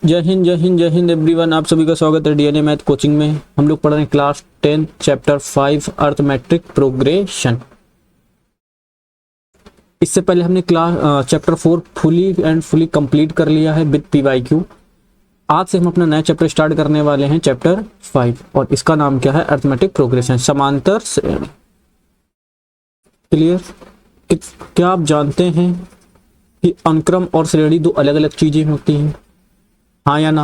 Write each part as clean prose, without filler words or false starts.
जय हिंद जय हिंद जय हिंद एवरीवन। आप सभी का स्वागत है डीएनए मैथ कोचिंग में। हम लोग पढ़ रहे हैं क्लास 10 चैप्टर 5 अर्थमेटिक प्रोग्रेशन। इससे पहले हमने क्लास चैप्टर 4 फुली कंप्लीट कर लिया है विद पीवाईक्यू। आज से हम अपना नया चैप्टर स्टार्ट करने वाले हैं चैप्टर 5 और इसका नाम क्या है? अर्थमेटिक प्रोग्रेशन, समांतर श्रेणी। क्लियर? क्या आप जानते हैं कि अनुक्रम और श्रेणी दो अलग अलग चीजें होती हैं? हाँ या ना?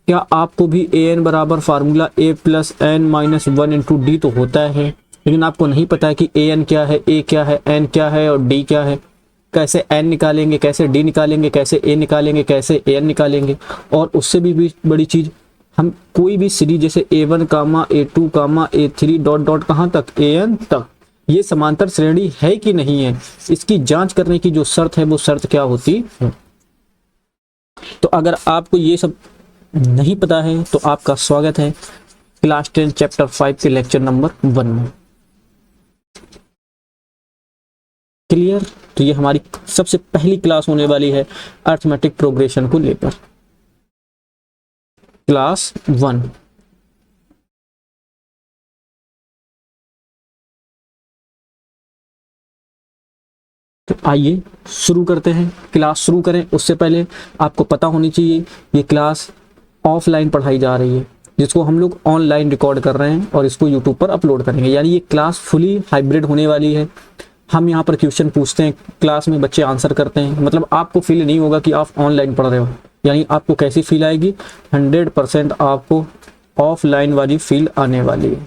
क्या आपको भी ए एन बराबर formula a plus n minus 1 into d तो होता है, लेकिन आपको नहीं पता है कि ए एन क्या है, ए क्या है, एन क्या है और डी क्या है। कैसे एन निकालेंगे, कैसे डी निकालेंगे, कैसे ए निकालेंगे, कैसे ए एन निकालेंगे। और उससे भी बड़ी चीज, हम कोई भी सीरीज जैसे A1 कामा A2 कामा A3 डॉट डॉट कहाँ तक AN तक, ये समांतर श्रेणी है कि नहीं है, इसकी जांच करने की जो शर्त है वो शर्त क्या होती है। तो अगर आपको ये सब नहीं पता है तो आपका स्वागत है क्लास 10 चैप्टर 5 के लेक्चर नंबर 1 में। क्लियर? तो ये हमारी सबसे पहली क्लास होने वाली है अर्थमेटिक प्रोग्रेशन को लेकर, क्लास 1। तो आइए शुरू करते हैं। क्लास शुरू करें उससे पहले आपको पता होनी चाहिए ये क्लास ऑफलाइन पढ़ाई जा रही है, जिसको हम लोग ऑनलाइन रिकॉर्ड कर रहे हैं और इसको यूट्यूब पर अपलोड करेंगे। यानी ये क्लास फुली हाइब्रिड होने वाली है। हम यहाँ पर क्वेश्चन पूछते हैं, क्लास में बच्चे आंसर करते हैं। मतलब आपको फील नहीं होगा कि आप ऑनलाइन पढ़ रहे हो। यानी आपको कैसी फील आएगी? 100% आपको ऑफलाइन वाली फील आने वाली है।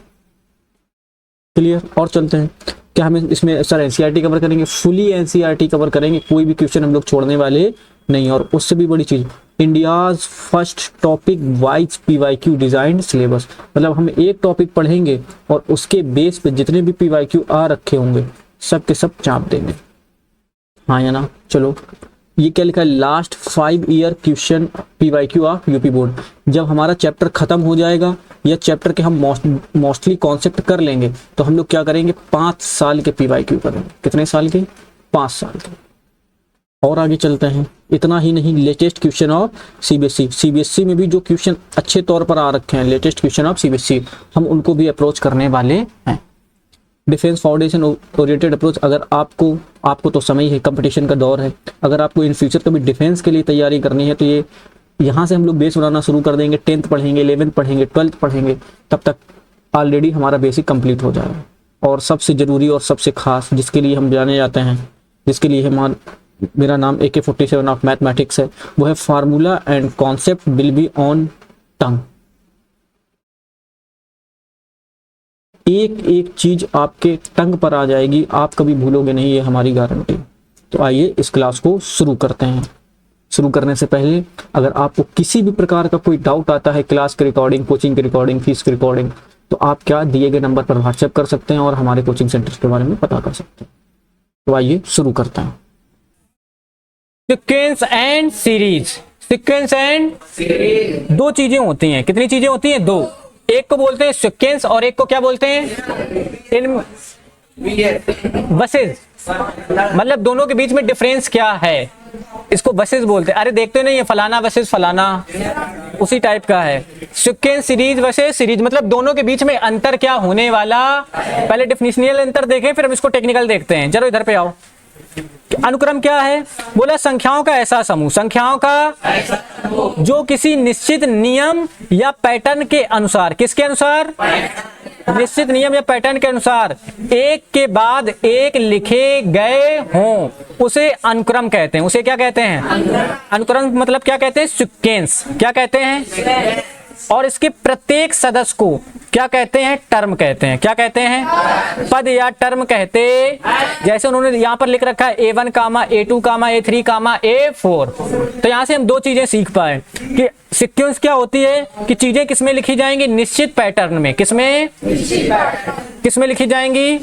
क्लियर? और चलते हैं। क्या हमें इसमें सर एनसीईआरटी कवर करेंगे? फुली एनसीईआरटी कवर करेंगे, कोई भी क्वेश्चन हम लोग छोड़ने वाले नहीं। और उससे भी बड़ी चीज, India's first topic wise PYQ design syllabus. मतलब हम एक टॉपिक पढ़ेंगे और उसके बेस पे जितने भी पीवाईक्यू आ रखे होंगे सब के सब चाप देंगे। हाँ या ना? चलो, ये क्या लिखा है? Last 5 year question PYQ of UP board. जब हमारा चैप्टर खत्म हो जाएगा या चैप्टर के हम मोस्टली कॉन्सेप्ट कर लेंगे तो हम लोग क्या करेंगे? 5 साल के पीवाईक्यू करेंगे। कितने साल के? 5 साल के। और आगे चलते हैं। इतना ही नहीं, लेटेस्ट क्वेश्चन ऑफ सीबीएसई में भी जो क्वेश्चन अच्छे तौर पर आ रखे हैं, लेटेस्ट क्वेश्चन ऑफ सीबीएसई, हम उनको भी अप्रोच करने वाले हैं। Defence foundation oriented approach. अगर आपको तो समय है, कंपटीशन का दौर है। अगर आपको इन फ्यूचर कभी डिफेंस के लिए तैयारी करनी है तो ये यहाँ से हम लोग बेस बनाना शुरू कर देंगे। 10th पढ़ेंगे, 11th पढ़ेंगे, 12th पढ़ेंगे, तब तक ऑलरेडी हमारा बेसिक कंप्लीट हो जाएगा। और सबसे जरूरी और सबसे खास, जिसके लिए हम जाने जाते हैं, जिसके लिए मेरा नाम AK47 ऑफ मैथमेटिक्स है, वो है formula and concept will be on टंग। एक एक चीज आपके टंग पर आ जाएगी, आप कभी भूलोगे नहीं, ये हमारी गारंटी। तो आइए इस क्लास को शुरू करते हैं। शुरू करने से पहले अगर आपको किसी भी प्रकार का कोई डाउट आता है क्लास की रिकॉर्डिंग, कोचिंग की रिकॉर्डिंग, फीस की रिकॉर्डिंग, तो आप क्या दिए गए नंबर पर व्हाट्सएप कर सकते हैं और हमारे कोचिंग सेंटर के बारे में पता कर सकते हैं। तो आइए शुरू करते हैं। Sequence and series. Sequence and series दो चीजें होती हैं। कितनी चीजें होती हैं? 2। एक को बोलते हैं सीक्वेंस और एक को क्या बोलते हैं? इन बसेज। मतलब दोनों के बीच में डिफरेंस क्या है, इसको बसेज बोलते हैं। अरे देखते नहीं है, फलाना बसेज फलाना, उसी टाइप का है। सीक्वेंस सीरीज बसेज सीरीज, मतलब दोनों के बीच में अंतर क्या होने वाला। पहले डिफिनिशनल अंतर देखें, फिर हम इसको टेक्निकल देखते हैं। जरा इधर पे आओ। अनुक्रम क्या है? बोला संख्याओं का ऐसा समूह, संख्याओं का जो किसी निश्चित नियम या पैटर्न के अनुसार, किसके अनुसार? निश्चित नियम या पैटर्न के अनुसार एक के बाद एक लिखे गए हों, उसे अनुक्रम कहते हैं। उसे क्या कहते हैं? अनुक्रम। मतलब क्या कहते हैं? सीक्वेंस। क्या कहते हैं? और इसके प्रत्येक सदस्य को क्या कहते हैं? टर्म कहते हैं। क्या कहते हैं? पद या टर्म कहते। जैसे उन्होंने यहां पर लिख रखा है A1 कामा A2 कामा A3 कामा A4। तो यहां से हम दो चीजें सीख पाए कि सीक्वेंस क्या होती है, कि चीजें किसमें लिखी जाएंगी? निश्चित पैटर्न में। किसमें? किसमें लिखी जाएंगी?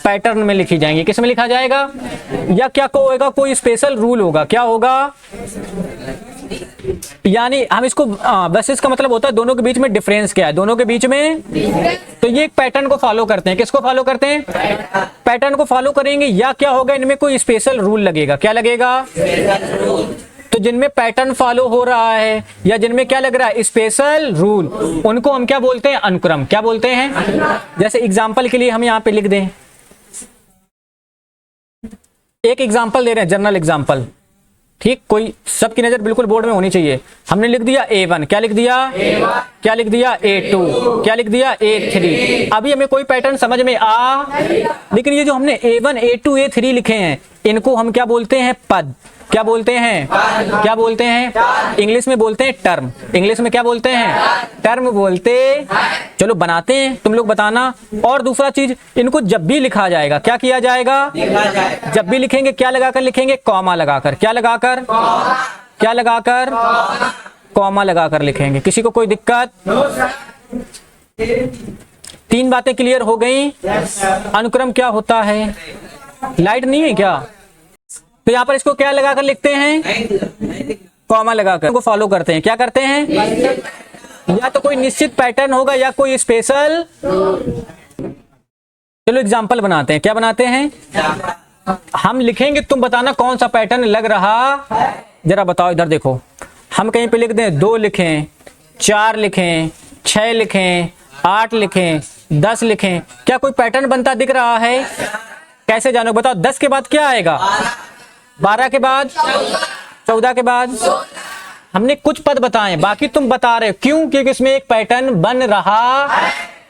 पैटर्न में लिखी जाएंगी। किसमें लिखा जाएगा? या क्या होगा? कोई स्पेशल रूल होगा। क्या होगा? यानी हम इसको बस इसका मतलब होता है दोनों के बीच में डिफरेंस क्या है, दोनों के बीच में। तो ये एक पैटर्न को फॉलो करते हैं। किसको फॉलो करते हैं? पैटर्न को फॉलो करेंगे। या क्या होगा? इनमें कोई स्पेशल रूल लगेगा। क्या लगेगा? तो जिनमें पैटर्न फॉलो हो रहा है या जिनमें क्या लग रहा है स्पेशल रूल, उनको हम क्या बोलते हैं? अनुक्रम। क्या बोलते हैं? जैसे एग्जांपल के लिए हम यहाँ पे लिख दें, एक एग्जांपल दे रहे हैं, जनरल एग्जांपल, ठीक, कोई सबकी नजर बिल्कुल बोर्ड में होनी चाहिए। हमने लिख दिया A1, क्या लिख दिया? A1। क्या लिख दिया? A2। क्या लिख दिया? A3। अभी हमें कोई पैटर्न समझ में आ, लेकिन ये जो हमने A1, A2, A3 लिखे हैं, इनको हम क्या बोलते हैं? पद। क्या बोलते हैं? क्या बोलते हैं? इंग्लिश में बोलते हैं टर्म। इंग्लिश में क्या बोलते हैं? टर्म बोलते। चलो बनाते हैं, तुम लोग बताना। और दूसरा चीज, इनको जब भी लिखा जाएगा क्या किया जाएगा? जब भी लिखेंगे क्या लगाकर लिखेंगे? कॉमा लगाकर। क्या लगाकर? क्या लगाकर? कॉमा लगाकर लिखेंगे। किसी को कोई दिक्कत? 3 बातें क्लियर हो गई। अनुक्रम क्या होता है? लाइट नहीं है क्या? तो यहाँ पर इसको क्या लगाकर लिखते हैं? कॉमा लगाकर को फॉलो करते हैं। क्या करते हैं? या तो कोई निश्चित पैटर्न होगा या कोई स्पेशल। चलो एग्जांपल बनाते हैं। क्या बनाते हैं? हम लिखेंगे, तुम बताना कौन सा पैटर्न लग रहा। जरा बताओ, इधर देखो। हम कहीं पे लिख दें 2 लिखें, 4 लिखें, 6 लिखें, 8 लिखें, 10 लिखें, क्या कोई पैटर्न बनता दिख रहा है? कैसे जानो? बताओ। 10 के बाद क्या आएगा? 12 के बाद 14 के बाद। हमने कुछ पद बताए, बाकी तुम बता रहे हो। क्यों? क्योंकि इसमें एक पैटर्न बन रहा।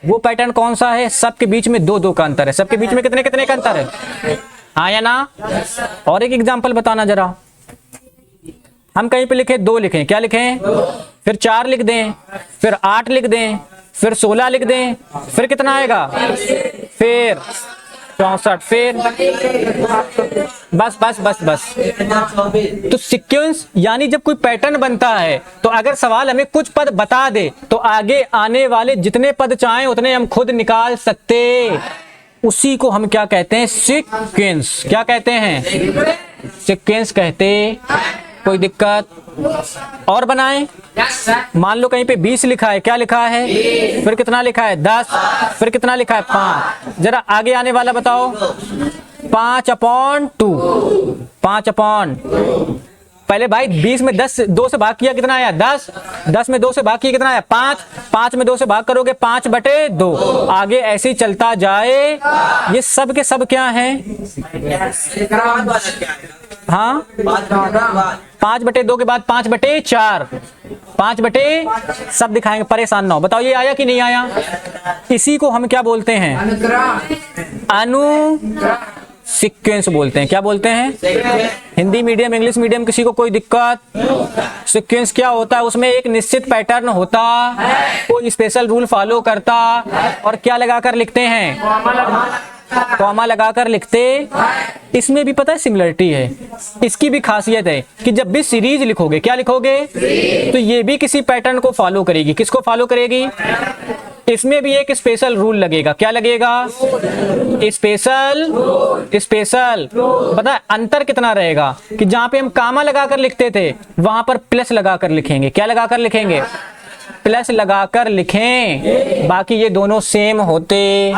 वो पैटर्न कौन सा है? सबके बीच में 2-2 का अंतर है। सबके बीच में कितने कितने का अंतर है? हाँ या ना? और एक एग्जांपल बताना जरा। हम कहीं पे लिखे 2 लिखें, क्या लिखें? फिर 4 लिख दें, फिर 8 लिख दें, फिर 16 लिख दें, फिर कितना आएगा? फिर 64, फिर बस बस बस बस। तो सीक्वेंस यानी जब कोई पैटर्न बनता है, तो अगर सवाल हमें कुछ पद बता दे तो आगे आने वाले जितने पद चाहें उतने हम खुद निकाल सकते। उसी को हम क्या कहते हैं? सीक्वेंस। क्या कहते हैं? सीक्वेंस कहते। कोई दिक्कत? और बनाएं। मान लो कहीं पे 20 लिखा है, क्या लिखा है? फिर कितना लिखा है? 10, फिर कितना लिखा है? 5। जरा आगे आने वाला बताओ। 5/2। 5/2। पहले भाई 20 में 10 2 से भाग किया, कितना आया? 10। 10 में 2 से भाग किया, कितना आया? 5। 5 में 2 से भाग करोगे 5/2। आगे ऐसे ही चलता जाए। ये सब के सब क्या हैं? हाँ, 5/2 के बाद 5/4। 5 सब दिखाएंगे, परेशान ना हो। बताओ ये आया कि नहीं आया? इसी को हम क्या बोलते हैं? अनु सीक्वेंस बोलते हैं। क्या बोलते हैं? हिंदी मीडियम, इंग्लिश मीडियम, किसी को कोई दिक्कत? सीक्वेंस क्या होता है? उसमें एक निश्चित पैटर्न होता, कोई स्पेशल रूल फॉलो करता, और क्या लगाकर लिखते हैं? कॉमा लगाकर लिखते। इसमें भी पता है सिमिलरिटी है। इसकी भी खासियत है कि जब भी सीरीज लिखोगे, क्या लिखोगे? तो ये भी किसी पैटर्न को फॉलो करेगी। किसको फॉलो करेगी? इसमें भी एक स्पेशल रूल लगेगा। क्या लगेगा? स्पेशल। स्पेशल पता है अंतर कितना रहेगा? कि जहां पे हम कामा लगाकर लिखते थे, वहां पर प्लस लगाकर लिखेंगे। क्या लगाकर लिखेंगे? प्लस लगाकर लिखें। बाकी ये दोनों सेम होते।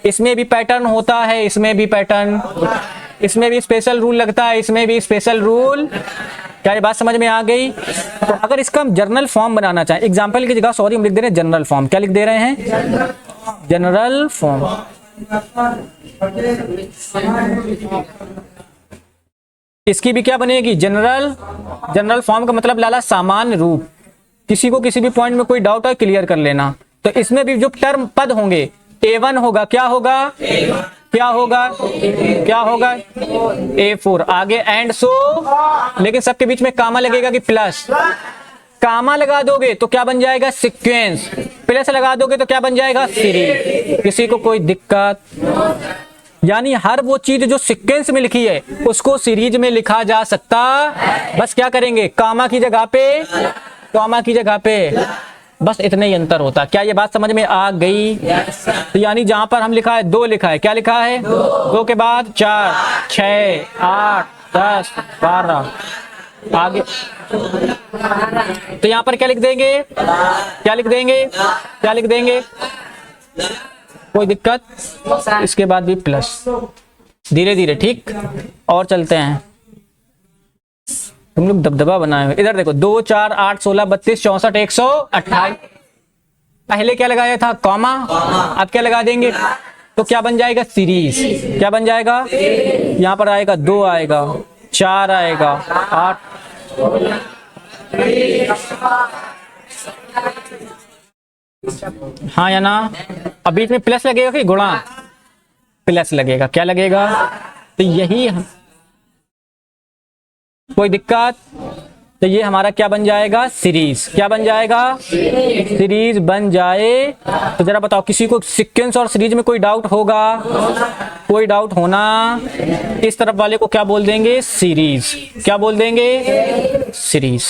इसमें भी पैटर्न होता है, इसमें भी पैटर्न, इसमें भी स्पेशल रूल लगता है, इसमें भी स्पेशल रूल। क्या ये बात समझ में आ गई? तो अगर इसका हम जर्नल फॉर्म बनाना चाहें, एग्जाम्पल की जगह सॉरी हम लिख दे रहे हैं जनरल फॉर्म। क्या लिख दे रहे हैं? General form. इसकी भी क्या बनेगी? जनरल। जनरल फॉर्म का मतलब लाला सामान्य रूप। किसी को किसी भी पॉइंट में कोई डाउट है क्लियर कर लेना। तो इसमें भी जो टर्म पद होंगे, A1 होगा, क्या होगा? क्या होगा? क्या होगा? A4। आगे एंड सो, लेकिन सबके बीच में कामा लगेगा कि प्लस? कामा लगा दोगे तो क्या बन जाएगा? सीक्वेंस। प्लस लगा दोगे तो क्या बन जाएगा? सीरीज। किसी को कोई दिक्कत? यानी हर वो चीज जो सीक्वेंस में लिखी है उसको सीरीज में लिखा जा सकता। बस क्या करेंगे? कामा की जगह पे, कामा की जगह पे, बस इतना ही अंतर होता। क्या ये बात समझ में आ गई? तो यानी जहां पर हम लिखा है 2 लिखा है, क्या लिखा है? 2 के बाद 4, 6, 8, 10, 12 आगे। तो यहां पर क्या लिख देंगे? क्या लिख देंगे? क्या लिख देंगे? कोई दिक्कत? इसके बाद भी प्लस। धीरे धीरे, ठीक। और चलते हैं। तुम लोग दबदबा बनाए हुए। इधर देखो 2 4 8 16 32 64 128। पहले क्या लगाया था? कॉमा। अब क्या लगा देंगे? तो क्या बन जाएगा? सीरीज। क्या बन जाएगा? यहाँ पर आएगा 2 आएगा, 4 आएगा, 8। हाँ या ना? अब बीच में प्लस लगेगा कि गुणा? प्लस लगेगा। क्या लगेगा? तो यही, कोई दिक्कत? तो ये हमारा क्या बन जाएगा? सीरीज। क्या बन जाएगा? सीरीज बन जाए। तो जरा बताओ, किसी को सीक्वेंस और सीरीज में कोई डाउट होगा? कोई डाउट होना? इस तरफ वाले को क्या बोल देंगे? सीरीज। क्या बोल देंगे? सीरीज।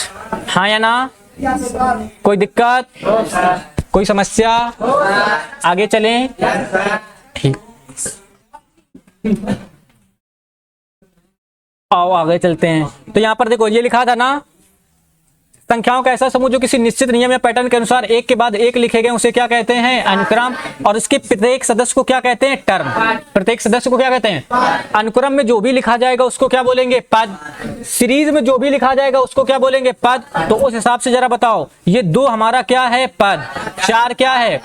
हाँ या ना? कोई दिक्कत? कोई समस्या? आगे चलें? ठीक, आओ आगे चलते हैं। तो यहां पर देखो, ये लिखा था ना, संख्याओं का ऐसा समूह जो किसी निश्चित नियम या पैटर्न के अनुसार एक के बाद एक लिखे गए, उसे क्या कहते हैं? अनुक्रम। और इसके प्रत्येक सदस्य को क्या कहते हैं? टर्म। प्रत्येक सदस्य को क्या कहते हैं? अनुक्रम में जो भी लिखा जाएगा उसको क्या बोलेंगे? पद। सीरीज में जो भी लिखा जाएगा उसको क्या बोलेंगे? पद। तो उस हिसाब से जरा बताओ, ये 2 हमारा क्या है? पद। 4 क्या है?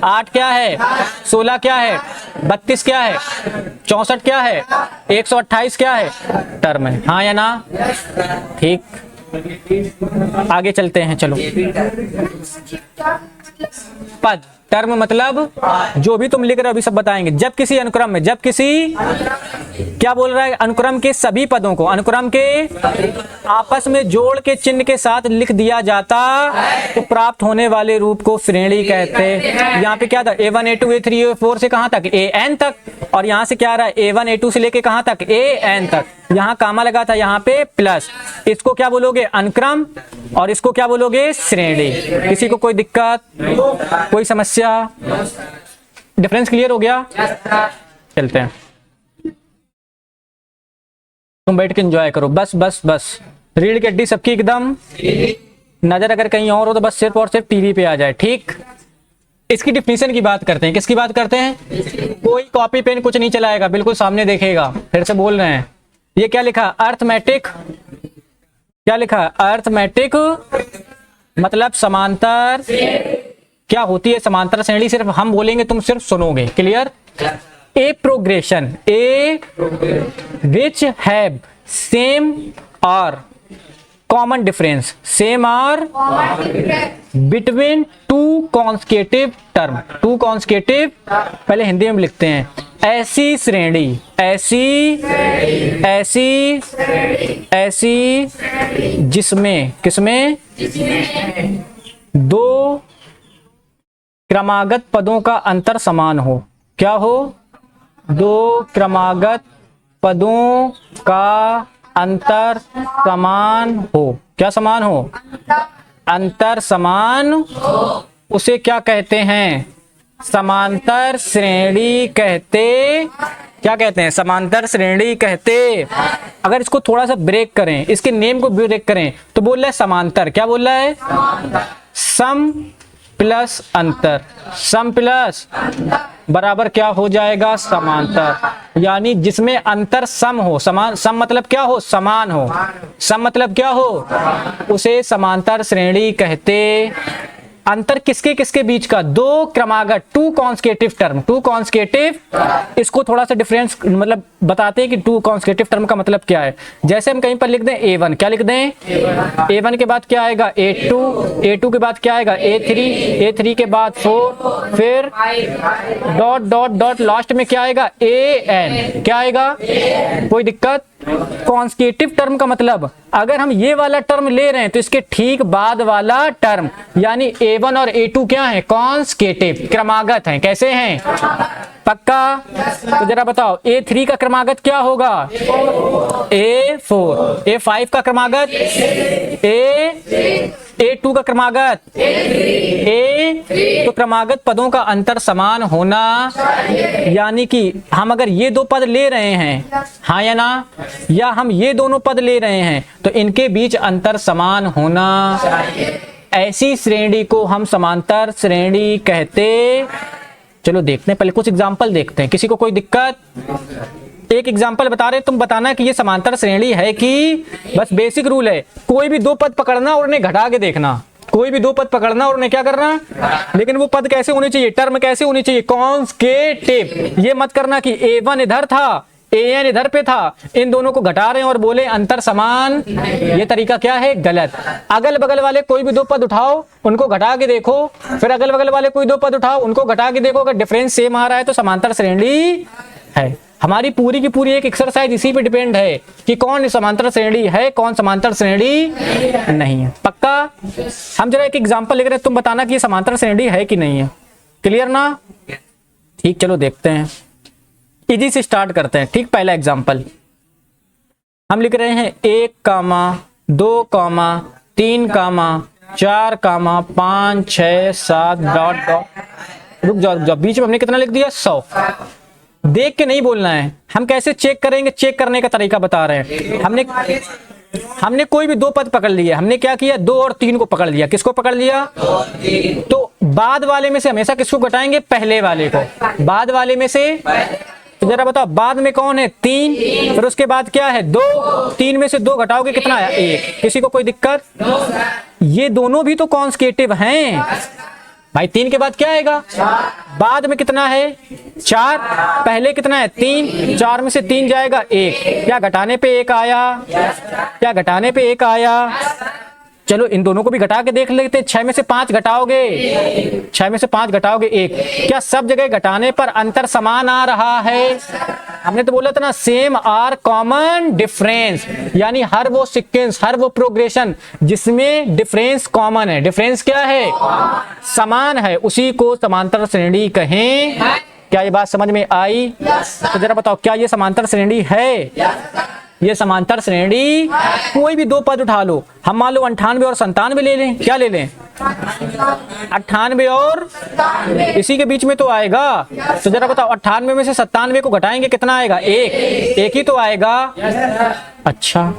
8 क्या है? 16 क्या है? 32 क्या है? 64 क्या है? 128 क्या है? टर्म है। हाँ या ना? ठीक, आगे चलते हैं। चलो, पद, टर्म मतलब जो भी तुम लिख रहे हो अभी सब बताएंगे। जब किसी अनुक्रम में, जब किसी, क्या बोल रहा है? अनुक्रम के सभी पदों को अनुक्रम के आपस में जोड़ के चिन्ह के साथ लिख दिया जाता तो प्राप्त होने वाले रूप को श्रेणी कहते हैं। यहाँ पे क्या था? A1 A2 A3 A4 से कहां तक? AN तक। और यहाँ से क्या आ रहा है? A1 A2 से लेके कहां तक? AN तक। यहाँ कामा लगा था, यहाँ पे प्लस। इसको क्या बोलोगे? अनुक्रम। और इसको क्या बोलोगे? श्रेणी। किसी को कोई दिक्कत, कोई समस्या? डिफरेंस क्लियर हो गया? चलते हैं, तुम बैठ के एंजॉय करो। बस बस बस, रीढ़ की हड्डी सबकी एकदम, नजर अगर कहीं और हो तो बस सिर्फ और सिर्फ टीवी पे आ जाए। ठीक, इसकी डिफिनीशन की बात करते हैं। किसकी बात करते हैं? कोई कॉपी पेन कुछ नहीं चलाएगा, बिल्कुल सामने देखेगा। फिर से बोल रहे हैं, ये क्या लिखा? अर्थमेटिक। क्या लिखा? अर्थमेटिक मतलब समांतर। क्या होती है समांतर श्रेणी? सिर्फ हम बोलेंगे, तुम सिर्फ सुनोगे। Clear? A progression, a which have same और कॉमन डिफरेंस, सेम और between two consecutive term. Two consecutive, पहले हिंदी में लिखते हैं, ऐसी श्रेणी, ऐसी ऐसी ऐसी जिसमें, किसमें? दो क्रमागत पदों का अंतर समान हो। क्या हो? 2 क्रमागत पदों का अंतर समान हो। क्या समान हो? अंतर समान हो। उसे क्या कहते हैं? समांतर श्रेणी कहते। क्या कहते हैं? समांतर श्रेणी कहते। अगर इसको थोड़ा सा ब्रेक करें, इसके नेम को ब्रेक करें, तो बोल रहा है समांतर। क्या बोल रहा है? सम प्लस अंतर। सम प्लस बराबर क्या हो जाएगा? समांतर। यानी जिसमें अंतर सम हो, समान। सम मतलब क्या हो? समान हो। सम मतलब क्या हो? उसे समांतर श्रेणी कहते। अंतर किसके किसके बीच का? 2 क्रमागत, 2 कॉन्सेक्यूटिव टर्म। 2 कॉन्सेक्यूटिव, इसको थोड़ा सा डिफरेंस मतलब बताते हैं कि 2 कॉन्सेक्यूटिव टर्म का मतलब क्या है। जैसे हम कहीं पर लिख दें A1, क्या लिख दें? A1 के बाद क्या आएगा? A2, A2 के बाद क्या आएगा? A3, A3 के बाद 4, फिर डॉट डॉट डॉट, लास्ट में क्या आएगा? AN। क्या आएगा? कोई दिक्कत? कॉन्सेक्यूटिव टर्म का मतलब अगर हम ये वाला टर्म ले रहे हैं तो इसके ठीक बाद वाला टर्म, यानी A1 और A2 क्या है? कॉन्सेक्यूटिव, क्रमागत हैं। कैसे हैं? पक्का? तो जरा बताओ, A3 का क्रमागत क्या होगा? A4। A5 का क्रमागत? A2 का क्रमागत? A। तो क्रमागत पदों का अंतर समान होना, यानी कि हम अगर ये 2 पद ले रहे हैं, हाँ या ना, या हम ये दोनों पद ले रहे हैं, तो इनके बीच अंतर समान होना, ऐसी श्रेणी को हम समांतर श्रेणी कहते। चलो देखते हैं, पहले कुछ एग्जाम्पल देखते हैं। किसी को कोई दिक्कत? एक एग्जांपल बता रहे, तुम बताना कि ये समांतर श्रेणी है कि, बस बेसिक रूल है, कोई भी दो पद पकड़ना और उन्हें घटा के देखना, कोई भी दो पद पकड़ना और उन्हें क्या करना, लेकिन वो पद कैसे होने चाहिए, टर्म कैसे होनी चाहिए, कॉन्स्केटिव। ये मत करना कि A1 इधर था AN इधर पे था, इन दोनों को घटा रहे हैं और बोले अंतर समान, ये तरीका क्या है, गलत। अगल बगल वाले कोई भी दो पद उठाओ, उनको घटा के देखो, फिर अगल बगल वाले कोई दो पद उठाओ, उनको घटा के देखो, अगर डिफरेंस सेम आ रहा है तो समांतर श्रेणी है। हमारी पूरी की पूरी एक एक्सरसाइज इसी पे डिपेंड है कि कौन समांतर श्रेणी है, कौन समांतर श्रेणी नहीं है। पक्का? हम जरा एक एग्जांपल लेकर तुम बताना कि ये समांतर श्रेणी है कि नहीं है। क्लियर ना? ठीक, चलो देखते हैं, इजी से स्टार्ट करते हैं। ठीक, पहला एग्जांपल हम लिख रहे हैं 1, 2, 3, 4, 5, 6, 7 डॉट डॉट। रुक जाओ, बीच में हमने कितना लिख दिया, 100। देख के नहीं बोलना है। हम कैसे चेक करेंगे, चेक करने का तरीका बता रहे हैं। हमने कोई भी दो पद पकड़ लिए, हमने क्या किया, 2 और 3 को पकड़ लिया। किसको पकड़ लिया, तो बाद वाले में से हमेशा किसको घटाएंगे, पहले वाले को। बाद वाले में से, तो जरा बताओ, बाद में कौन है, 3, फिर उसके बाद क्या है, 2, 3 में से 2 घटाओगे कितना आया, 1। किसी को कोई दिक्कत? ये दोनों भी तो कॉन्स्केटिव हैं भाई। 3 के बाद क्या आएगा, बाद में कितना है, 4, पहले कितना है, 3, 4 में से 3 जाएगा 1, क्या घटाने पे 1 आया, क्या घटाने पे 1 आया। चलो इन दोनों को भी घटा के देख लेते। 6 में से 5 घटाओगे, 6 में से 5 घटाओगे 1, क्या सब जगह घटाने पर अंतर समान आ रहा है? हमने तो बोला था ना, सेम आर कॉमन डिफरेंस, यानी हर वो सीक्वेंस, हर वो प्रोग्रेशन जिसमें डिफरेंस कॉमन है, डिफरेंस क्या है, समान है, उसी को समांतर श्रेणी कहें। क्या ये बात समझ में आई? तो जरा बताओ, क्या ये समांतर श्रेणी है? ये समांतर श्रेणी। कोई भी दो पद उठा लो, हम मान लो 98 और 97 ले लें, क्या ले लें, 98 और इसी के बीच में तो आएगा। तो जरा बताओ, 98 में से 97 को घटाएंगे कितना आएगा, 1 ही तो आएगा। अच्छा,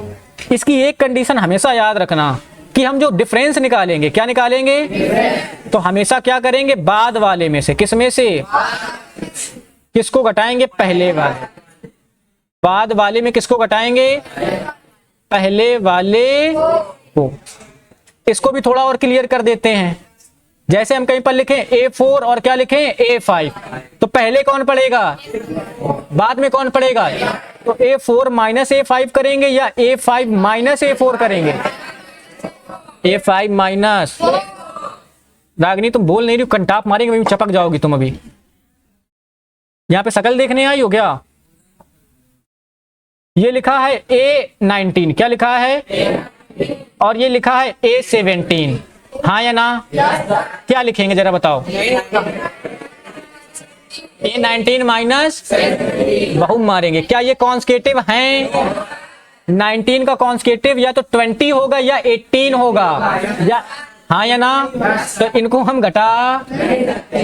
इसकी एक कंडीशन हमेशा याद रखना कि हम जो डिफरेंस निकालेंगे, क्या निकालेंगे, तो हमेशा क्या करेंगे, बाद वाले में से, किस में से, किसको घटाएंगे, पहले वाले। बाद वाले में किसको घटाएंगे, पहले वाले को। इसको भी थोड़ा और क्लियर कर देते हैं। जैसे हम कहीं पर लिखें A4 और क्या लिखें, A5, तो पहले कौन पड़ेगा, बाद में कौन पड़ेगा, तो A4 माइनस A5 करेंगे या A5 माइनस A4 करेंगे, A5 माइनस। रागनी तुम बोल नहीं रही, कंटाप मारेंगे, चपक जाओगी तुम। अभी यहाँ पे शकल देखने आई हो क्या? ये लिखा है A19, क्या लिखा है, और ये लिखा है A17, हाँ या ना? क्या लिखेंगे जरा बताओ, A19 माइनस, बहु मारेंगे। क्या ये कॉन्स्केटिव हैं? 19 का कॉन्स्केटिव या तो 20 होगा या 18 होगा, या हाँ या ना? तो इनको हम घटा,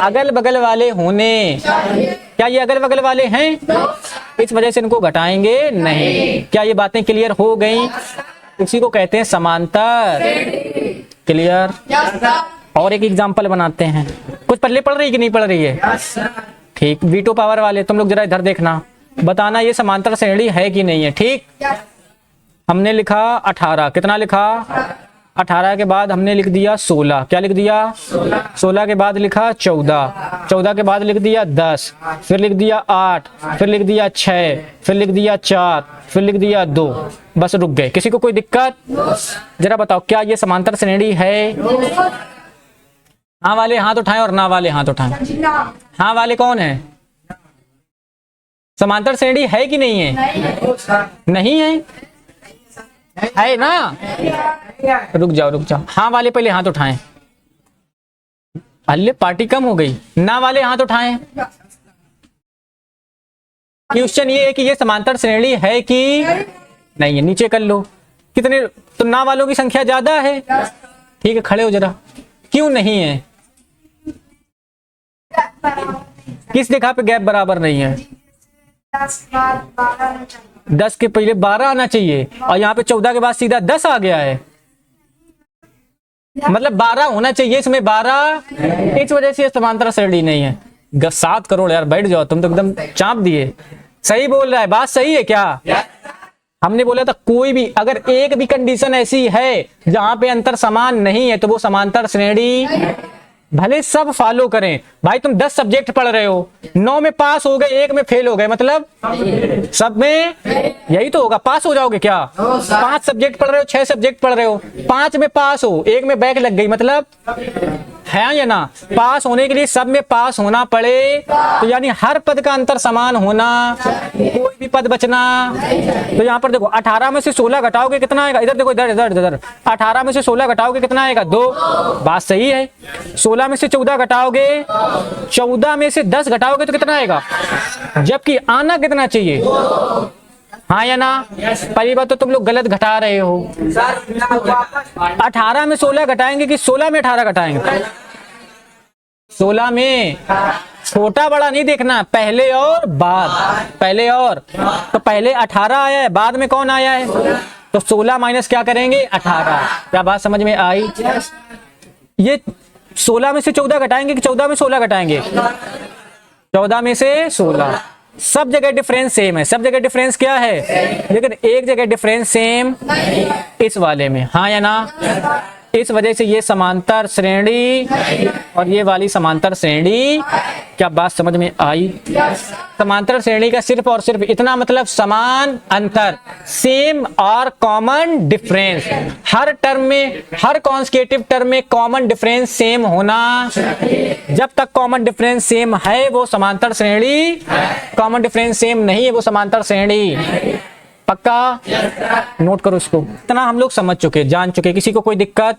अगल बगल वाले होने, क्या ये अगल बगल वाले हैं, इस वजह से इनको घटाएंगे नहीं। क्या ये बातें क्लियर हो गई? इसी को कहते हैं समांतर। क्लियर? और एक एग्जांपल बनाते हैं। कुछ पल्ले पड़ रही कि नहीं पड़ रही है? ठीक, वीटो पावर वाले तुम लोग जरा इधर देखना, बताना ये समांतर श्रेणी है कि नहीं है। ठीक, हमने लिखा 18, कितना लिखा, 18 के बाद हमने लिख दिया 16, क्या लिख दिया, 16 के बाद लिखा 14, 14 के बाद लिख दिया 10, फिर लिख दिया 8, फिर लिख दिया 6, फिर लिख दिया 4, फिर लिख दिया 2, बस रुक गए। किसी को कोई दिक्कत? जरा बताओ, क्या ये समांतर श्रेणी है? हाँ वाले हाथ उठाएं और ना वाले हाथ उठाएं। हाँ वाले कौन है? समांतर श्रेणी है कि नहीं है? नहीं है, है ना? रुक जाओ, हाँ वाले पहले हाथ उठाएं। अल्ले पार्टी कम हो गई। ना वाले हाथ उठाएं। क्वेश्चन ये है कि ये समांतर श्रेणी है कि नहीं है, नीचे कर लो। कितने, तो ना वालों की संख्या ज्यादा है। ठीक है, खड़े हो जरा। क्यों नहीं है? किस जगह पे गैप बराबर नहीं है? 10 के पहले 12 आना चाहिए और यहाँ पे 14 के बाद सीधा 10 आ गया है, मतलब 12 होना चाहिए, इसमें 12, इस वजह से समांतर श्रेणी नहीं है। 7 करोड़ यार, बैठ जाओ तुम तो एकदम चाप दिए। सही बोल रहा है, बात सही है क्या? हमने बोला था कोई भी अगर एक भी कंडीशन ऐसी है जहां पे अंतर समान नहीं है तो वो समांतर श्रेणी, भले सब फॉलो करें। भाई तुम 10 सब्जेक्ट पढ़ रहे हो, 9 में पास हो गए, 1 में फेल हो गए, मतलब सब में यही तो होगा, पास हो जाओगे क्या? 5 सब्जेक्ट पढ़ रहे हो, 6 सब्जेक्ट पढ़ रहे हो, 5 में पास हो, 1 में बैक लग गई, मतलब है या ना? पास होने के लिए सब में पास होना पड़े, तो यानी हर पद का अंतर समान होना, कोई भी पद बचना। तो यहाँ पर देखो 18 में से 16 घटाओगे कितना आएगा? इधर देखो, इधर इधर इधर 18 में से 16 घटाओगे कितना आएगा? 2। बात सही है। 16 में से 14 घटाओगे, 14 में से 10 घटाओगे तो कितना आएगा? जबकि आना कितना चाहिए? हाँ या ना? पहली बात तो तुम लोग गलत घटा रहे हो। 18 में 16 घटाएंगे कि 16 में 18 घटाएंगे? 16 में छोटा बड़ा नहीं देखना, पहले और बाद, पहले और, तो पहले 18 आया है, बाद में कौन आया है? तो 16 माइनस क्या करेंगे? 18। क्या बात समझ में आई? ये 16 में से 14 घटाएंगे कि 14 में 16 घटाएंगे? 14 में से 16। सब जगह डिफरेंस सेम है, सब जगह डिफरेंस क्या है, लेकिन एक जगह डिफरेंस सेम इस वाले में। हाँ या ना? इस वजह से ये समांतर श्रेणी और ये वाली समांतर श्रेणी। क्या बात समझ में आई? समांतर श्रेणी का सिर्फ और सिर्फ इतना मतलब समान अंतर, सेम और कॉमन डिफरेंस। हर टर्म में, हर कॉन्सेक्यूटिव टर्म में कॉमन डिफरेंस सेम होना। जब तक कॉमन डिफरेंस सेम है वो समांतर श्रेणी, कॉमन डिफरेंस सेम नहीं है वो समांतर श्रेणी। पक्का नोट करो इसको। इतना हम लोग समझ चुके, जान चुके, किसी को कोई दिक्कत?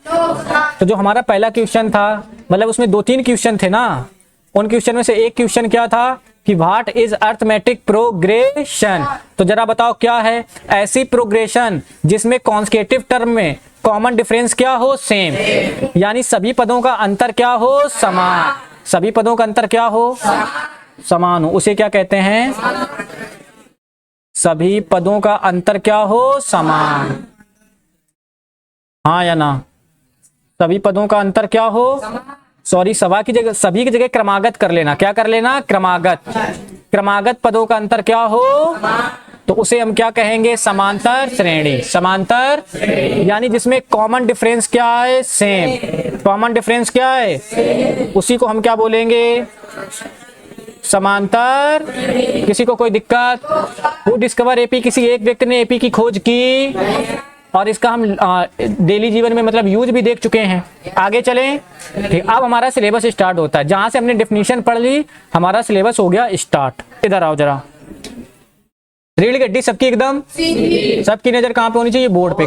तो जो हमारा पहला क्वेश्चन था, मतलब उसमें 2-3 क्वेश्चन थे ना, उन क्वेश्चन में से एक क्वेश्चन क्या था कि व्हाट इज अरिथमेटिक प्रोग्रेशन। तो जरा बताओ क्या है ऐसी प्रोग्रेशन जिसमें कॉन्सेक्यूटिव टर्म में कॉमन डिफरेंस क्या हो? सेम, यानी सभी पदों का अंतर क्या हो? समान। सभी पदों का अंतर क्या हो? समान हो। उसे क्या कहते हैं? सभी पदों का अंतर क्या हो? समान। हाँ या ना? सभी पदों का अंतर क्या हो? सॉरी, सभा की जगह, सभी की जगह क्रमागत कर लेना। क्या कर लेना? क्रमागत। क्रमागत पदों का अंतर क्या हो? तो उसे हम क्या कहेंगे? समांतर श्रेणी। समांतर यानी जिसमें कॉमन डिफरेंस क्या है? सेम। कॉमन डिफरेंस क्या है? उसी को हम क्या बोलेंगे? समांतर। किसी को कोई दिक्कत? वो डिस्कवर एपी, किसी एक व्यक्ति ने एपी की खोज की और इसका हम डेली जीवन में मतलब यूज भी देख चुके हैं। आगे चलें। ठीक, अब हमारा सिलेबस स्टार्ट होता है। जहां से हमने डेफिनेशन पढ़ ली हमारा सिलेबस हो गया स्टार्ट। इधर आओ जरा। रीढ़ गड्डी सबकी एकदम, सबकी नजर कहाँ पे होनी चाहिए? बोर्ड पे।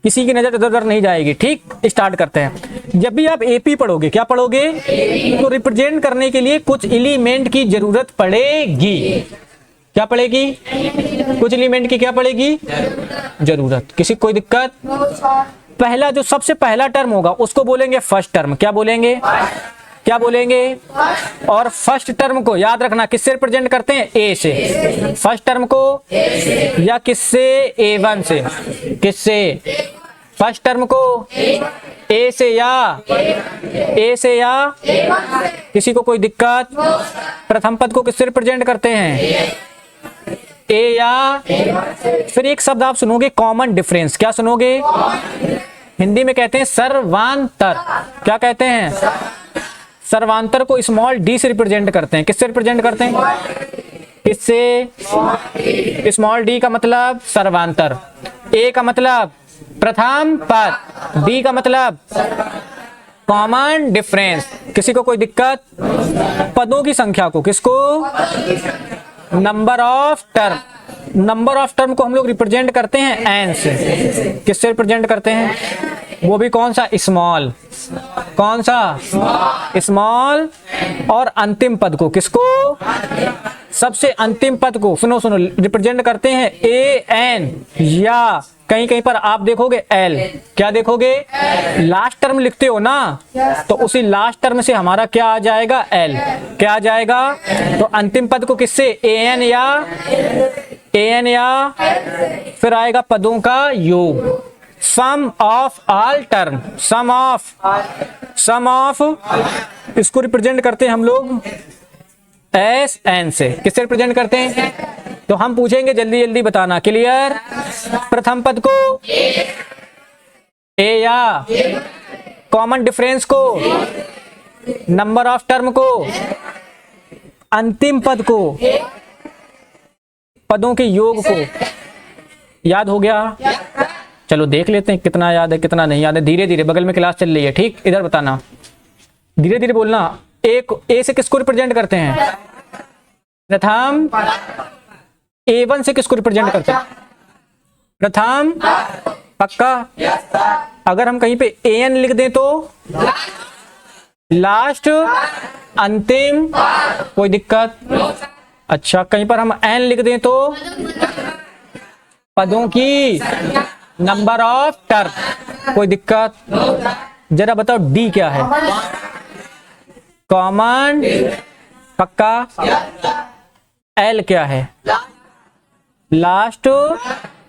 किसी की नजर इधर उधर नहीं जाएगी। ठीक, स्टार्ट करते हैं। जब भी आप एपी पढ़ोगे, क्या पढ़ोगे? तो रिप्रेजेंट करने के लिए कुछ एलिमेंट की जरूरत पड़ेगी। क्या पड़ेगी? कुछ एलिमेंट की क्या पड़ेगी? जरूरत। किसी कोई दिक्कत? पहला जो सबसे पहला टर्म होगा उसको बोलेंगे फर्स्ट टर्म। क्या बोलेंगे? क्या बोलेंगे? और फर्स्ट टर्म को याद रखना किससे रिप्रेजेंट करते हैं? ए से। फर्स्ट टर्म को या किससे? A1 से। किससे? फर्स्ट टर्म को ए से या ए से या किसी को कोई दिक्कत? प्रथम पद को किससे रिप्रेजेंट करते हैं? ए या फिर एक शब्द आप सुनोगे कॉमन डिफरेंस। क्या सुनोगे? हिंदी में कहते हैं सर्वांतर। क्या कहते हैं? सर्वांतर को स्मॉल डी से रिप्रेजेंट करते हैं। किससे रिप्रेजेंट करते हैं? किससे? स्मॉल डी का मतलब सर्वांतर, ए का मतलब प्रथम पद, डी का मतलब कॉमन डिफरेंस। किसी को कोई दिक्कत? पदों की संख्या को किसको? Number of term. Number of term को हम लोग रिप्रेजेंट करते हैं एन से। किससे रिप्रेजेंट करते हैं? वो भी कौन सा? स्मॉल। कौन सा? स्मॉल। और अंतिम पद को किसको? सबसे अंतिम पद को सुनो सुनो रिप्रेजेंट करते हैं ए एन, या कहीं कहीं पर आप देखोगे एल। क्या देखोगे? लास्ट टर्म लिखते हो ना, तो उसी लास्ट टर्म से हमारा क्या आ जाएगा? एल। क्या आ जाएगा? तो अंतिम पद को किससे? ए एन या फिर आएगा पदों का योग। Sum of all term. Sum of इसको रिप्रेजेंट करते हैं हम लोग एस एन से। किससे रिप्रेजेंट करते हैं? तो हम पूछेंगे, जल्दी जल्दी बताना। क्लियर? प्रथम पद को ए या कॉमन डिफरेंस को, नंबर ऑफ टर्म को, अंतिम पद को, पदों के योग को। याद हो गया? चलो देख लेते हैं कितना याद है कितना नहीं याद है। धीरे धीरे, बगल में क्लास चल रही है, ठीक? इधर बताना, धीरे धीरे बोलना। ए से किसको रिप्रेजेंट करते हैं? प्रथम। A1 से किसको रिप्रेजेंट करते हैं? प्रथम। पक्का? अगर हम कहीं पे AN लिख दें तो लास्ट, अंतिम, कोई दिक्कत? अच्छा, कहीं पर हम N लिख दें तो पदों की नंबर ऑफ टर्म, कोई दिक्कत? जरा बताओ D क्या है? कॉमन। पक्का? L क्या है? लास्ट।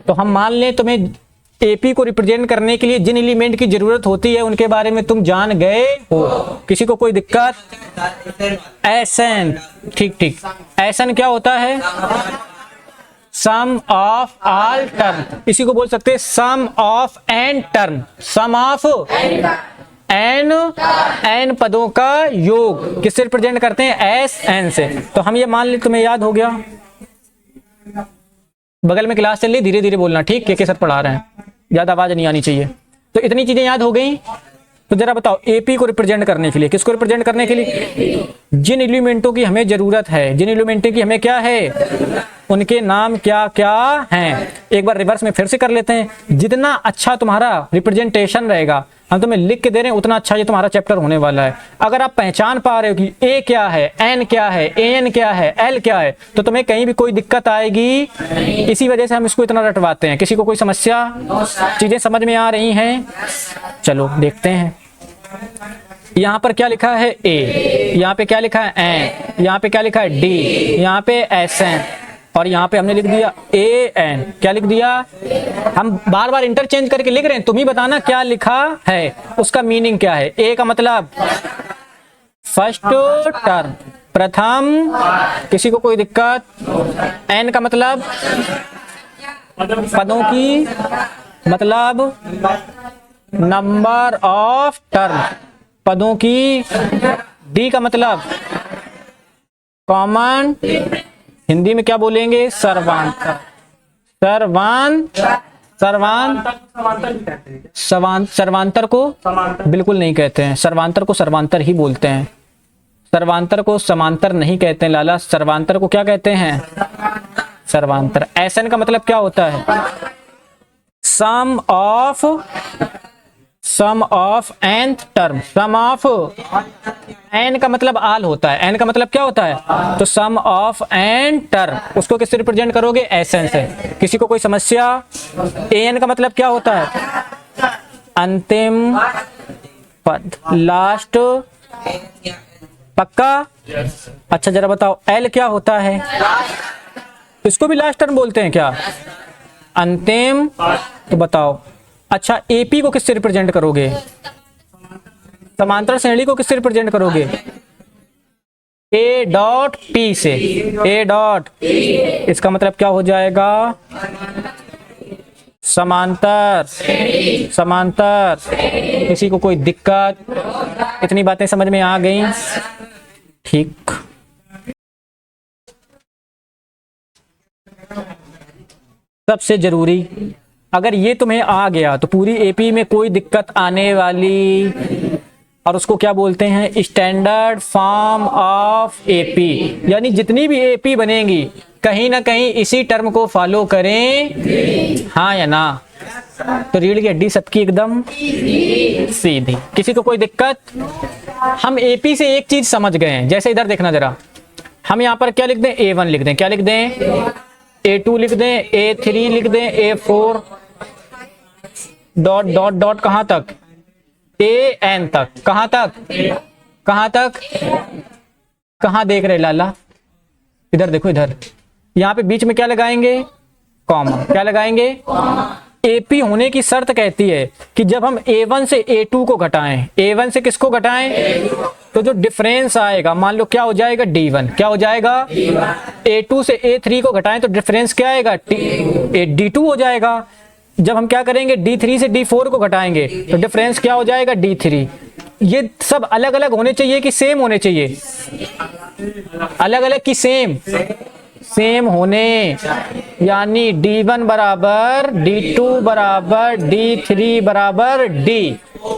तो हम मान लें तुम्हें एपी को रिप्रेजेंट करने के लिए जिन एलिमेंट की जरूरत होती है उनके बारे में तुम जान गए हो। किसी को कोई दिक्कत? एसन। ठीक ठीक। एसन क्या होता है? Sum of all term. इसी को बोल सकते हैं sum of n term. Sum of n पदों का योग किससे रिप्रेजेंट करते हैं? एस एन से। तो हम ये मान ले, तुम्हें याद हो गया। बगल में क्लास चल रही, धीरे धीरे बोलना, ठीक? के सर पढ़ा रहे हैं, ज्यादा आवाज नहीं आनी चाहिए। तो इतनी चीजें याद हो गई। तो जरा बताओ, एपी को रिप्रेजेंट करने के लिए, किसको रिप्रेजेंट करने के लिए? जिन एलिमेंटों की हमें जरूरत है, जिन एलिमेंटों की हमें क्या है, उनके नाम क्या क्या हैं। एक बार रिवर्स में फिर से कर लेते हैं। जितना अच्छा तुम्हारा रिप्रेजेंटेशन रहेगा, हम तुम्हें लिख के दे रहे हैं, उतना अच्छा ये तुम्हारा चैप्टर होने वाला है। अगर आप पहचान पा रहे हो कि ए क्या है, एन क्या है, एन क्या है, एल क्या है, तो तुम्हें कहीं भी कोई दिक्कत आएगी। इसी वजह से हम इसको इतना रटवाते हैं। किसी को कोई समस्या? चीजें समझ में आ रही हैं? चलो देखते हैं। यहाँ पर क्या लिखा है? ए। यहाँ पे क्या लिखा है? एन। यहाँ पे क्या लिखा है? डी। यहाँ पे एस एन। और यहाँ पे हमने लिख दिया ए एन। क्या लिख दिया? हम बार बार इंटरचेंज करके लिख रहे हैं, तुम ही बताना क्या लिखा है, उसका मीनिंग क्या है। ए का मतलब फर्स्ट टर्म, प्रथम। किसी को कोई दिक्कत? एन का मतलब पदों की, मतलब नंबर ऑफ टर्म, पदों की। डी का मतलब कॉमन। हिंदी में क्या बोलेंगे? सर्वांतर। सर्वांतर को बिल्कुल नहीं कहते हैं। सर्वांतर को सर्वांतर ही बोलते हैं। सर्वांतर को समांतर नहीं कहते हैं लाला। सर्वांतर को क्या कहते हैं? सर्वांतर। एसन का मतलब क्या होता है? Sum of nth term. Sum of n का मतलब आल होता है। एन का मतलब क्या होता है? तो सम ऑफ एन टर्म, उसको किससे रिप्रेजेंट करोगे? एसन से। किसी को कोई समस्या? एन का मतलब क्या होता है? अंतिम पद, लास्ट। पक्का? अच्छा जरा बताओ, एल क्या होता है? इसको भी लास्ट टर्म बोलते हैं क्या? अंतिम। तो बताओ, अच्छा एपी को किससे रिप्रेजेंट करोगे? समांतर श्रेणी को किससे रिप्रेजेंट करोगे? ए डॉट पी से। ए डॉट, इसका मतलब क्या हो जाएगा? समांतर। समांतर। किसी को कोई दिक्कत? इतनी बातें समझ में आ गई? ठीक। सबसे जरूरी, अगर ये तुम्हें आ गया तो पूरी एपी में कोई दिक्कत आने वाली, और उसको क्या बोलते हैं? Standard form of AP. यानी जितनी भी एपी बनेंगी कहीं ना कहीं इसी टर्म को फॉलो करें, हाँ या ना? तो रीढ़ की हड्डी सबकी एकदम सीधी। किसी को कोई दिक्कत? हम एपी से एक चीज समझ गए हैं। जैसे इधर देखना जरा, हम यहाँ पर क्या लिख दें? A1 लिख दें। क्या लिख दें? A2 लिख दें, A3 लिख दें, A4 डॉट डॉट डॉट कहां तक? AN तक। कहां तक? कहां तक? कहां देख रहे लाला? इधर देखो, इधर। यहां पे बीच में क्या लगाएंगे? कॉमा। क्या लगाएंगे? AP होने की शर्त कहती है कि जब हम A1 से A2 को घटाएं, A1 से किसको घटाएं, तो जो डिफरेंस आएगा मान लो क्या हो जाएगा D1, क्या हो जाएगा A2 से A3 को घटाएं तो डिफरेंस क्या आएगा D2 हो जाएगा। जब हम क्या करेंगे D3 से D4 को घटाएंगे तो डिफरेंस क्या हो जाएगा D3। ये सब अलग अलग होने चाहिए कि सेम होने चाहिए, अलग अलग की सेम होने, यानी D1 बराबर D2 बराबर D3 बराबर D,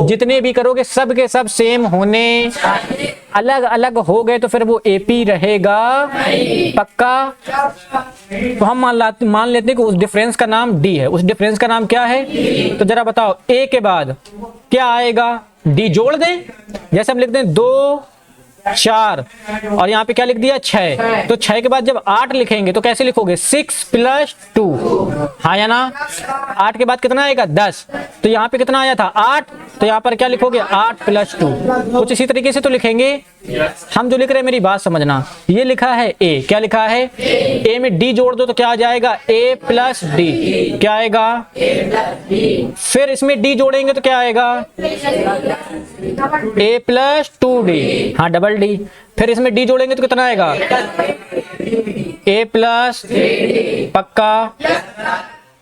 जितने भी करोगे सब के सब सेम होने। अलग अलग हो गए तो फिर वो AP रहेगा पक्का। तो हम मान लेते हैं कि उस डिफरेंस का नाम D है। उस डिफरेंस का नाम क्या है, तो जरा बताओ A के बाद क्या आएगा, D जोड़ दें। जैसे हम लिख दें 2 4 और यहाँ पे क्या लिख दिया 6, तो 6 के बाद जब 8 लिखेंगे तो कैसे लिखोगे 6 + 2, हाँ या ना। 8 के बाद कितना आएगा 10, तो यहाँ पे कितना आया था 8, तो यहाँ पर क्या लिखोगे 8 + 2। कुछ इसी तरीके से तो लिखेंगे। हम जो लिख रहे हैं मेरी बात समझना, ये लिखा है A, क्या लिखा है A में D जोड़ दो तो क्या आ जाएगा A + D, क्या आएगा, फिर इसमें D जोड़ेंगे तो क्या आएगा A + 2D, हाँ डबल D, फिर इसमें D जोड़ेंगे तो कितना आएगा A + पक्का।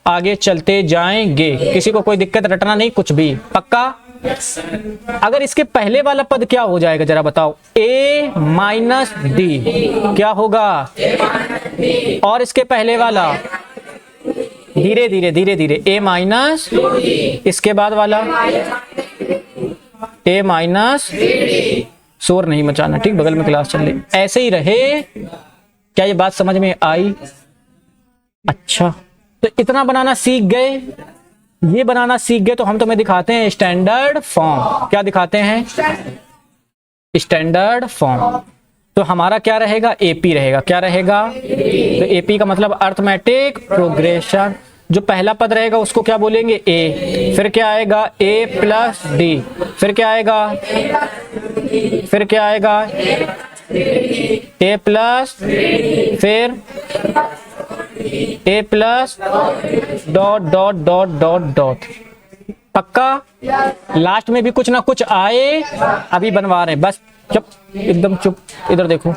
आगे चलते जाएंगे, किसी को कोई दिक्कत रटना नहीं कुछ भी, पक्का। अगर इसके पहले वाला पद क्या हो जाएगा जरा बताओ, A - D क्या होगा, और इसके पहले वाला धीरे धीरे A - इसके बाद वाला A - शोर नहीं मचाना, ठीक, बगल में क्लास चल रही, ऐसे ही रहे। क्या ये बात समझ में आई? अच्छा, तो इतना बनाना सीख गए, ये बनाना सीख गए, तो हम तुम्हें दिखाते हैं स्टैंडर्ड फॉर्म। क्या दिखाते हैं, स्टैंडर्ड फॉर्म। तो हमारा क्या रहेगा AP रहेगा, क्या रहेगा, तो AP का मतलब अर्थमेटिक प्रोग्रेशन। जो पहला पद रहेगा उसको क्या बोलेंगे A, फिर क्या आएगा A + D, फिर क्या आएगा A प्लस, फिर A प्लस डॉट। पक्का। लास्ट में भी कुछ ना कुछ आए, अभी बनवा रहे हैं, बस चुप, एकदम चुप। इधर देखो,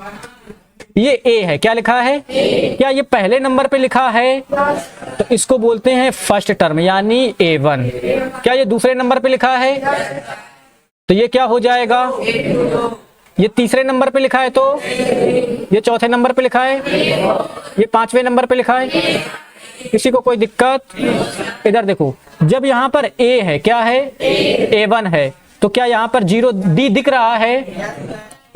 ये A है, क्या लिखा है, क्या ये पहले नंबर पे लिखा है, तो इसको बोलते हैं फर्स्ट टर्म यानी A1। क्या ये दूसरे नंबर पे लिखा है, तो ये क्या हो जाएगा, ये तीसरे नंबर पे लिखा है, तो ये चौथे नंबर पे लिखा है, ये पांचवें नंबर पे लिखा है। किसी को कोई दिक्कत? इधर देखो, जब यहाँ पर A है, क्या है A1 है, तो क्या यहाँ पर 0 D दिख रहा है,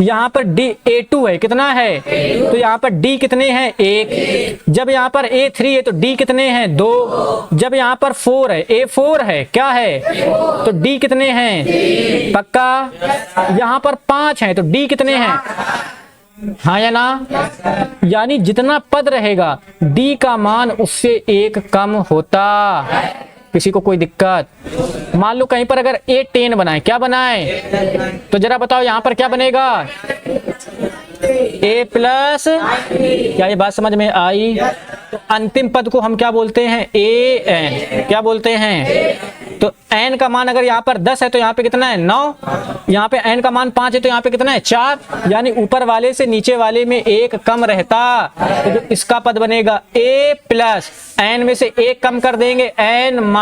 यहाँ पर D A2 है, कितना है, तो यहाँ पर D कितने हैं 1। जब यहाँ पर A3 है तो D कितने हैं 2। जब यहाँ पर 4 है, A4 है, क्या है, तो D कितने हैं, पक्का। यहाँ पर 5 है तो D कितने हैं, हाँ या ना। यानी जितना पद रहेगा D का मान उससे 1 कम होता। किसी को कोई दिक्कत? मान लो कहीं पर अगर A10 बनाए, क्या बनाए, तो जरा बताओ यहाँ पर क्या बनेगा A प्लस। क्या ये बात समझ में आई? तो अंतिम पद को हम क्या बोलते हैं AN, क्या बोलते हैं, तो N का मान अगर यहाँ पर 10 है तो यहाँ पे कितना है 9, यहाँ पे N का मान 5 है तो यहाँ पे कितना है 4, यानी ऊपर वाले से नीचे वाले में 1 कम रहता। तो जो इसका पद बनेगा A प्लस N में से 1 कम कर देंगे N -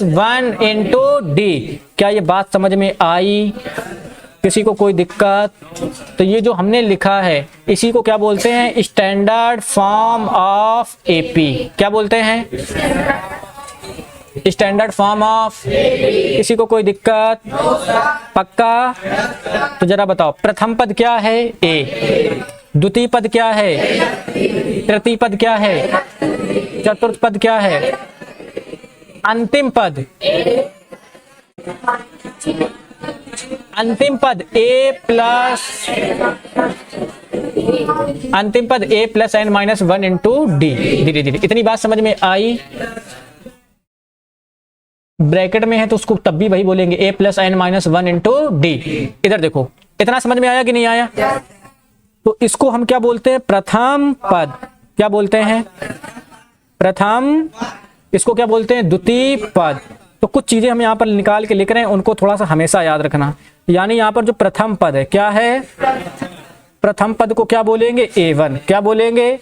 1 इंटू D। क्या ये बात समझ में आई? किसी को कोई दिक्कत? तो ये जो हमने लिखा है इसी को क्या बोलते हैं, स्टैंडर्ड फॉर्म ऑफ AP। क्या बोलते हैं, स्टैंडर्ड फॉर्म ऑफ। किसी को कोई दिक्कत? पक्का। तो जरा बताओ, प्रथम पद क्या है A, द्वितीय पद क्या है, तृतीय पद क्या है, चतुर्थ पद क्या है, अंतिम पद, अंतिम पद A प्लस, अंतिम पद A plus N - 1 into D। धीरे धीरे इतनी बात समझ में आई? ब्रैकेट में है तो उसको तब भी वही बोलेंगे A plus N - 1 into D। इधर देखो, इतना समझ में आया कि नहीं आया? तो इसको हम क्या बोलते हैं, प्रथम पद। क्या बोलते हैं, प्रथम इसको क्या बोलते हैं, द्वितीय पद। तो कुछ चीजें हम यहाँ पर निकाल के लिख रहे हैं, उनको थोड़ा सा हमेशा याद रखना। यानी यहाँ पर जो प्रथम पद है क्या है, प्रथम पद को क्या बोलेंगे, A1। क्या बोलेंगे,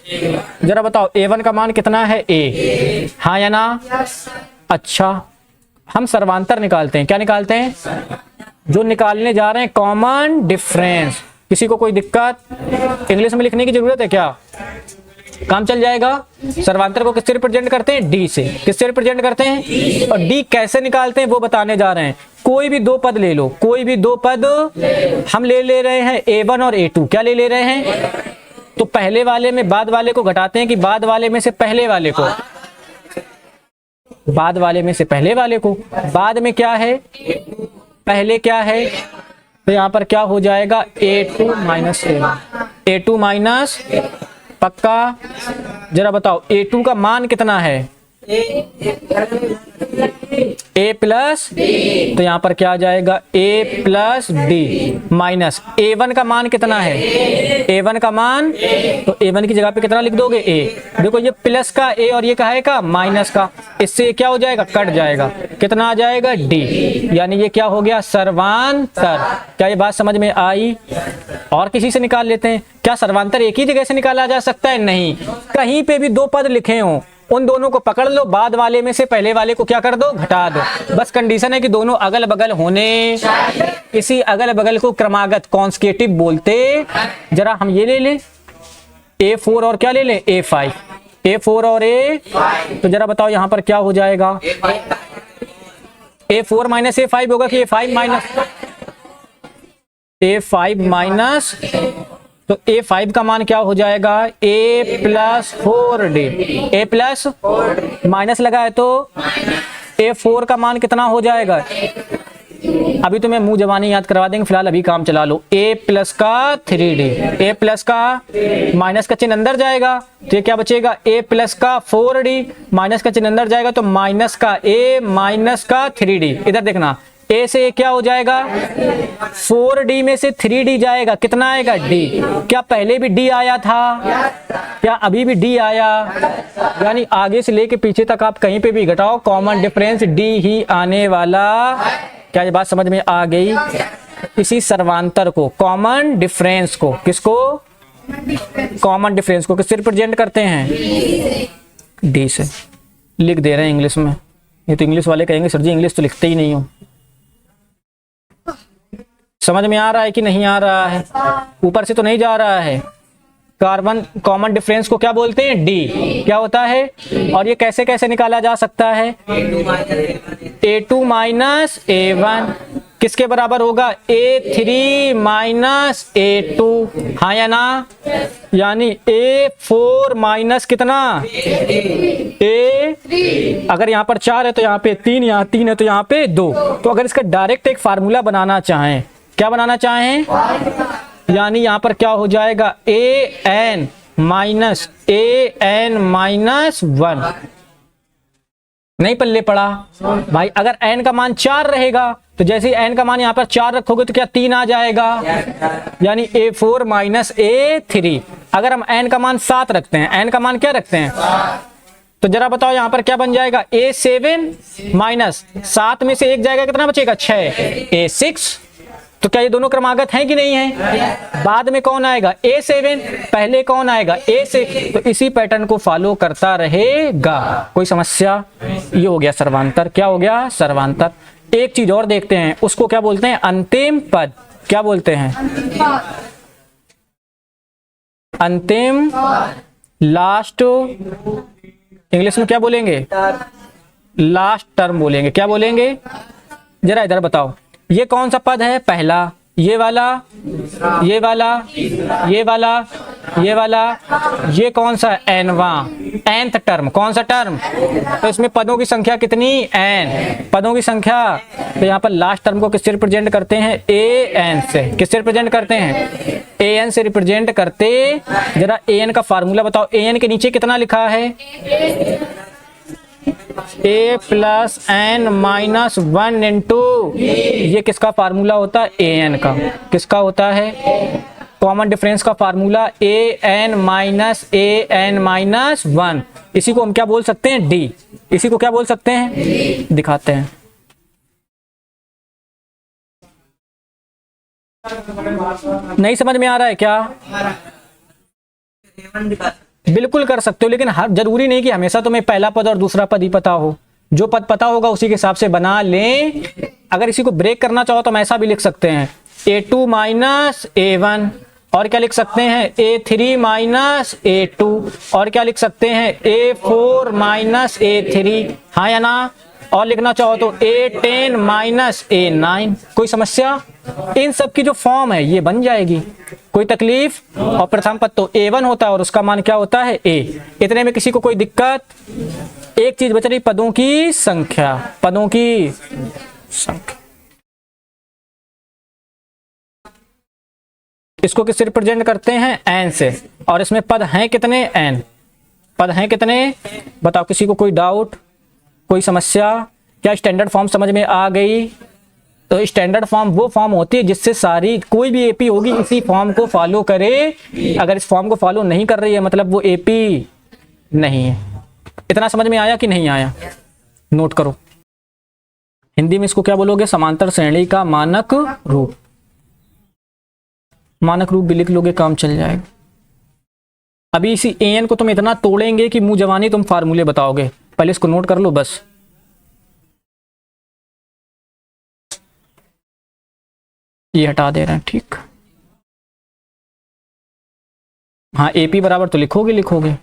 जरा बताओ A1 का मान कितना है, A, हाँ या ना। अच्छा, हम सर्वांतर निकालते हैं। क्या निकालते हैं, जो निकालने जा रहे हैं कॉमन डिफरेंस। किसी को कोई दिक्कत, इंग्लिश में लिखने की जरूरत है क्या, काम चल जाएगा। सर्वांतर को किससे रिप्रेजेंट करते हैं, डी से। किससे रिप्रेजेंट करते हैं, और डी कैसे निकालते हैं वो बताने जा रहे हैं। कोई भी दो पद ले लो, कोई भी दो पद हम ले रहे हैं A1 और A2। क्या ले रहे हैं, तो पहले वाले में बाद वाले को घटाते हैं कि बाद वाले में से पहले वाले को, बाद वाले में से पहले वाले को। बाद में क्या है, पहले क्या है, तो यहाँ पर क्या हो जाएगा, A2 minus A1। A2 minus, पक्का, जरा बताओ A2 का मान कितना है, A प्लस, तो यहाँ पर क्या आ जाएगा, A plus D minus A1 का मान कितना है, A1 का मान, तो A1 की जगह पे कितना लिख दोगे, A। देखो ये प्लस का A और ये का है का माइनस का, इससे क्या हो जाएगा, कट जाएगा, कितना आ जाएगा, D। यानी ये क्या हो गया, सर्वांतर। क्या ये बात समझ में आई। और किसी से निकाल लेते हैं। क्या सर्वांतर एक ही जगह से निकाला जा सकता है, नहीं, कहीं पे भी दो पद लिखे हों उन दोनों को पकड़ लो, बाद वाले में से पहले वाले को क्या कर दो, घटा दो। बस कंडीशन है कि दोनों अगल बगल होने, इसी अगल बगल को क्रमागत कॉन्सेक्यूटिव बोलते। जरा हम ये ले लें A4 और क्या ले लें, A5। A4 और A, तो जरा बताओ यहाँ पर क्या हो जाएगा, A4 माइनस A5 होगा कि A5 माइनस A5 माइनस, तो A5 का मान क्या हो जाएगा, A plus 4D। A plus minus लगा है तो A4 का मान कितना हो जाएगा, अभी तो मैं मुंह जबानी याद करवा देंगे, फिलहाल अभी काम चला लो। A प्लस का 3D, A प्लस का माइनस का चिन्ह अंदर जाएगा तो ये क्या बचेगा, A प्लस का 4D, माइनस का चिन्ह अंदर जाएगा तो माइनस का A माइनस का 3D। इधर देखना, A से क्या हो जाएगा, 4D में से 3D जाएगा, कितना आएगा, D। क्या पहले भी D आया था, क्या अभी भी D आया, यानी आगे से लेके पीछे तक आप कहीं पे भी घटाओ कॉमन डिफरेंस D ही आने वाला। क्या ये बात समझ में आ गई। इसी सर्वांतर को, कॉमन डिफरेंस को, किसको, कॉमन डिफरेंस को किससे रिप्रेजेंट करते हैं, D से। लिख दे रहे हैं इंग्लिश में। ये तो इंग्लिश वाले कहेंगे सर जी इंग्लिश तो लिखते ही नहीं हो। समझ में आ रहा है कि नहीं आ रहा है, ऊपर से तो नहीं जा रहा है। कार्बन कॉमन डिफरेंस को क्या बोलते हैं, डी। क्या होता है, और ये कैसे कैसे निकाला जा सकता है, A2 माइनस A1 किसके बराबर होगा, A3 माइनस A2, हाँ या ना। यानी A4 माइनस कितना, A, अगर यहाँ पर 4 है तो यहाँ पे 3, यहाँ 3 है तो यहाँ पे 2। तो अगर इसका डायरेक्ट एक फार्मूला बनाना चाहें, क्या बनाना चाहें, यानी यहाँ पर क्या हो जाएगा, AN माइनस AN माइनस 1। नहीं पल्ले पड़ा भाई, अगर n का मान 4 रहेगा तो जैसे n का मान यहाँ पर 4 रखोगे तो क्या 3 आ जाएगा, यानी A4 माइनस A3। अगर हम n का मान 7 रखते हैं, n का मान क्या रखते हैं, तो जरा बताओ यहाँ पर क्या बन जाएगा, A7 माइनस 7 में से 1 जाएगा, कितना बचेगा, 6, A6। तो क्या ये दोनों क्रमागत हैं कि नहीं है। बाद में कौन आएगा, A7, पहले कौन आएगा, A6। तो इसी पैटर्न को फॉलो करता रहेगा। कोई समस्या। ये हो गया सर्वांतर। क्या हो गया, सर्वांतर। एक चीज और देखते हैं, उसको क्या बोलते हैं, अंतिम पद। क्या बोलते हैं, अंतिम, लास्ट, इंग्लिश में क्या बोलेंगे, लास्ट टर्म बोलेंगे। क्या बोलेंगे, जरा इधर बताओ, ये कौन सा पद है, पहला, ये वाला, ये वाला, ये वाला, ये वाला, ये कौन सा, nth टर्म, कौन सा टर्म। तो इसमें पदों की संख्या कितनी, n, पदों की संख्या। तो यहाँ पर लास्ट टर्म को किससे रिप्रेजेंट करते हैं, an से। किससे रिप्रेजेंट करते हैं, an से रिप्रेजेंट करते। जरा an का फार्मूला बताओ, an के नीचे कितना लिखा है, A plus n minus 1 into, ये किसका फार्मूला होता है, AN का। किसका होता है, कॉमन डिफरेंस का formula AN minus AN minus 1। इसी को हम क्या बोल सकते हैं, D। इसी को क्या बोल सकते हैं, दिखाते हैं। नहीं समझ में आ रहा है क्या? बिल्कुल कर सकते हो, लेकिन हर जरूरी नहीं कि हमेशा तुम्हें पहला पद और दूसरा पद ही पता हो। जो पद पता होगा उसी के हिसाब से बना लें। अगर इसी को ब्रेक करना चाहो तो हम ऐसा भी लिख सकते हैं A2 माइनस A1, और क्या लिख सकते हैं A3 माइनस A2, और क्या लिख सकते हैं A4 माइनस A3, हाँ या ना? और लिखना चाहो तो A10 माइनस A9। कोई समस्या? इन सब की जो फॉर्म है ये बन जाएगी, कोई तकलीफ। और प्रथम पद तो A1 होता है और उसका मान क्या होता है A। इतने में किसी को कोई दिक्कत? एक चीज बच रही, पदों की संख्या, पदों की संख्या। इसको किससे रिप्रेजेंट करते हैं, n से। और इसमें पद हैं कितने, n। पद हैं कितने बताओ, किसी को कोई डाउट, कोई समस्या? क्या स्टैंडर्ड फॉर्म समझ में आ गई? तो स्टैंडर्ड फॉर्म वो फॉर्म होती है जिससे सारी कोई भी एपी होगी इसी फॉर्म को फॉलो करे। अगर इस फॉर्म को फॉलो नहीं कर रही है मतलब वो एपी नहीं है। इतना समझ में आया कि नहीं आया? नोट करो। हिंदी में इसको क्या बोलोगे, समांतर श्रेणी का मानक रूप। मानक रूप भी लिख लोगे, काम चल जाएगा। अभी इसी an को तुम इतना तोड़ेंगे कि मुंह जवानी तुम फार्मूले बताओगे। पहले इसको नोट कर लो बस। ये हटा दे रहे हैं, ठीक। हाँ एपी बराबर तो लिखोगे लिखोगे।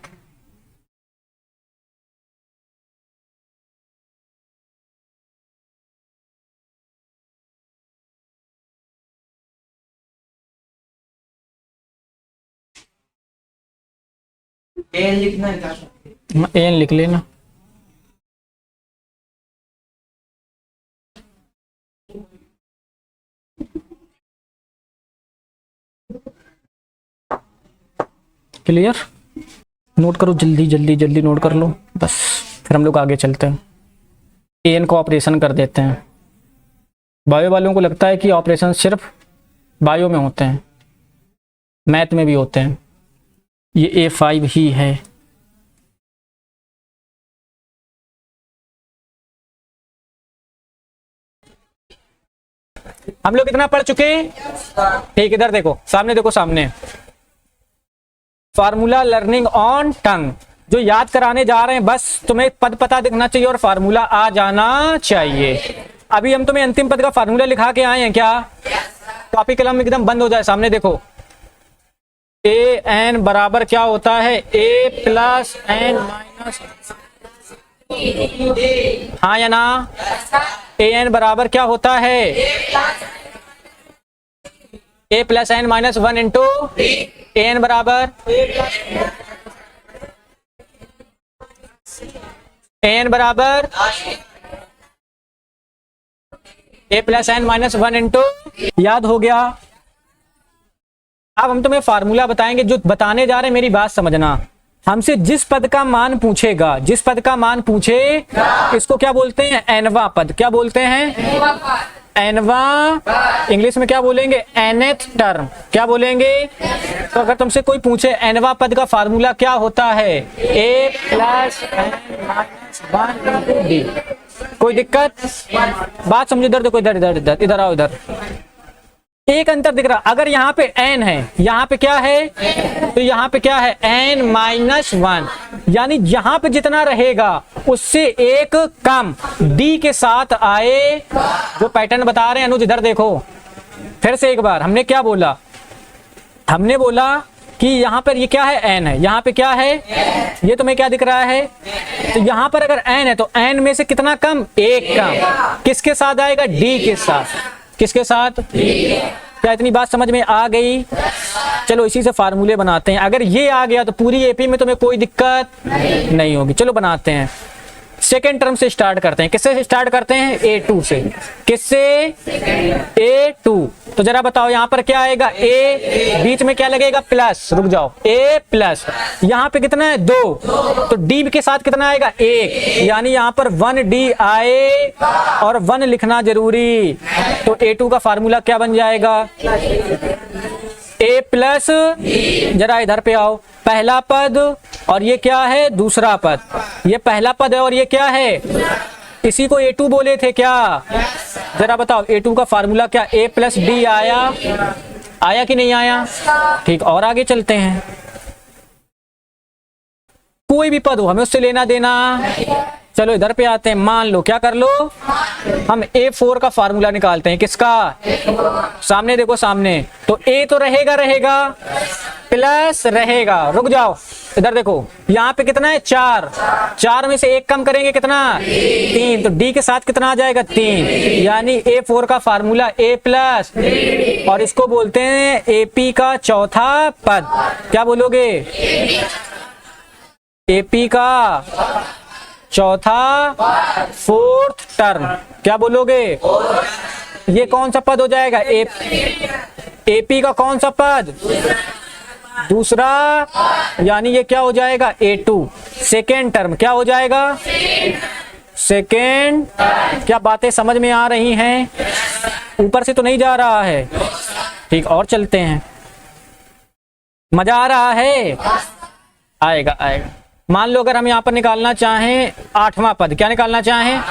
एन लिखना है क्या? एन लिख लेना। क्लियर? नोट करो जल्दी जल्दी जल्दी नोट कर लो बस, फिर हम लोग आगे चलते हैं। एन को ऑपरेशन कर देते हैं। बायो वालों को लगता है कि ऑपरेशन सिर्फ बायो में होते हैं, मैथ में भी होते हैं। ये A5 ही है। हम लोग इतना पढ़ चुके हैं, ठीक। इधर देखो, सामने देखो, सामने फार्मूला लर्निंग ऑन टंग जो याद कराने जा रहे हैं। बस तुम्हें पद पता दिखना चाहिए और फार्मूला आ जाना चाहिए। अभी हम तुम्हें अंतिम पद का फार्मूला लिखा के आए हैं क्या? कॉपी कलम एकदम बंद हो जाए। सामने देखो, ए एन बराबर क्या होता है, ए प्लस एन माइनस, हाँ या ना? ए एन बराबर क्या होता है, a plus n minus 1 into A n बराबर एन बराबर ए प्लस एन माइनस 1 इंटू, याद हो गया? अब हम तुम्हें फार्मूला बताएंगे। जो बताने जा रहे हैं मेरी बात समझना। हमसे जिस पद का मान पूछेगा, जिस पद का मान पूछे, इसको क्या बोलते हैं, एनवा पद। क्या बोलते हैं, एनवा। इंग्लिश में क्या बोलेंगे, एनथ टर्म। क्या बोलेंगे? तो अगर तुमसे कोई पूछे एनवा पद का फार्मूला क्या होता है, a plus n minus 1 into d. कोई दिक्कत? बात समझो। इधर देखो, इधर इधर इधर इधर आओ। इधर एक अंतर दिख रहा, अगर यहाँ पे n है, यहाँ पे क्या है, तो यहाँ पे क्या है, n माइनस 1, यानी यहाँ पे जितना रहेगा उससे एक कम d के साथ आए। जो पैटर्न बता रहे हैं अनुज, इधर देखो फिर से एक बार। हमने क्या बोला, हमने बोला कि यहाँ पर ये क्या है, n है, यहाँ पे क्या है, ये तुम्हें क्या दिख रहा है, तो यहाँ पर अगर n है तो n में से कितना कम, एक कम। किसके साथ आएगा, d के साथ। किसके साथ? क्या इतनी बात समझ में आ गई? चलो इसी से फार्मूले बनाते हैं। अगर ये आ गया तो पूरी एपी में तुम्हें कोई दिक्कत नहीं होगी। चलो बनाते हैं। सेकेंड टर्म से स्टार्ट करते हैं। किससे स्टार्ट करते हैं, A2 से। किससे, A2। तो जरा बताओ यहाँ पर क्या आएगा, A, बीच में क्या लगेगा, प्लस। रुक जाओ, A प्लस, यहाँ पे कितना है, 2, तो D के साथ कितना आएगा, 1, यानी यहाँ पर 1D आए और 1 लिखना जरूरी। तो A2 का फार्मूला क्या बन जाएगा, ए प्लस, जरा इधर पे आओ, पहला पद और ये क्या है दूसरा पद, ये पहला पद है और ये क्या है, इसी को A2 बोले थे क्या, जरा बताओ A2 का फार्मूला क्या, A प्लस डी आया कि नहीं आया, ठीक। और आगे चलते हैं, कोई भी पद हो हमें उससे लेना देना, चलो इधर पे आते हैं, मान लो क्या कर लो, हम A4 का फार्मूला निकालते हैं, किसका, सामने देखो सामने, तो A तो रहेगा प्लस रहेगा, रुक जाओ इधर देखो, यहाँ पे कितना है 4, 4 में से 1 कम करेंगे कितना 3, तो D के साथ कितना आ जाएगा 3, यानी A4 का फार्मूला A प्लस, और इसको बोलते हैं AP का चौथा पद, क्या बोलोगे, AP का चौथा फोर्थ टर्म, क्या बोलोगे, ये कौन सा पद हो जाएगा, AP का कौन सा पद, दूसरा, यानी ये क्या हो जाएगा A2, सेकेंड टर्म, क्या हो जाएगा सेकेंड, क्या बातें समझ में आ रही हैं, ऊपर से तो नहीं जा रहा है, ठीक। और चलते हैं, मजा आ रहा है, आएगा। मान लो अगर हम यहाँ पर निकालना चाहें 8वां पद, क्या निकालना चाहें,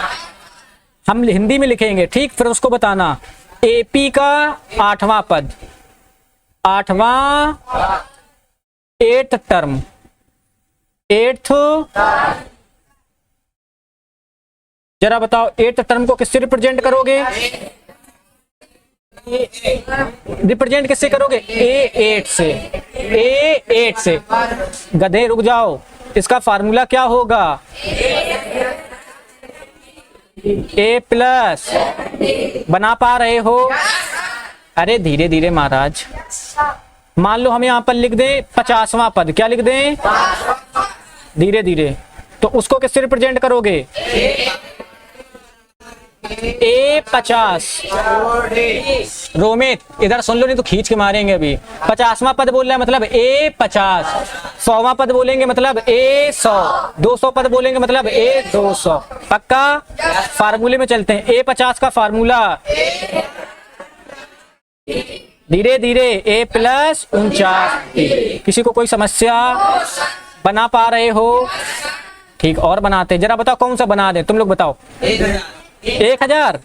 हम हिंदी में लिखेंगे, ठीक, फिर उसको बताना, AP का 8वां पद, 8वां 8th टर्म, 8th, जरा बताओ 8th टर्म को किससे रिप्रेजेंट करोगे, रिप्रेजेंट किससे करोगे, A8 से, गधे रुक जाओ, इसका फार्मूला क्या होगा, A प्लस, बना पा रहे हो, अरे धीरे धीरे महाराज, मान लो हम यहाँ पर लिख दें 50वां पद, क्या लिख दें, धीरे धीरे, तो उसको किससे रिप्रेजेंट करोगे, A50, रोमित इधर सुन लो नहीं तो खींच के मारेंगे अभी, 50वां पद बोल रहा है मतलब A50, 100वां पद बोलेंगे मतलब A100, 200 पद बोलेंगे मतलब A200, पक्का। फार्मूले में चलते हैं, A50 का फार्मूला, धीरे धीरे, A प्लस 49, किसी को कोई समस्या, बना पा रहे हो, ठीक। और बनाते, जरा बताओ कौन सा बना दे, तुम लोग बताओ, 1000,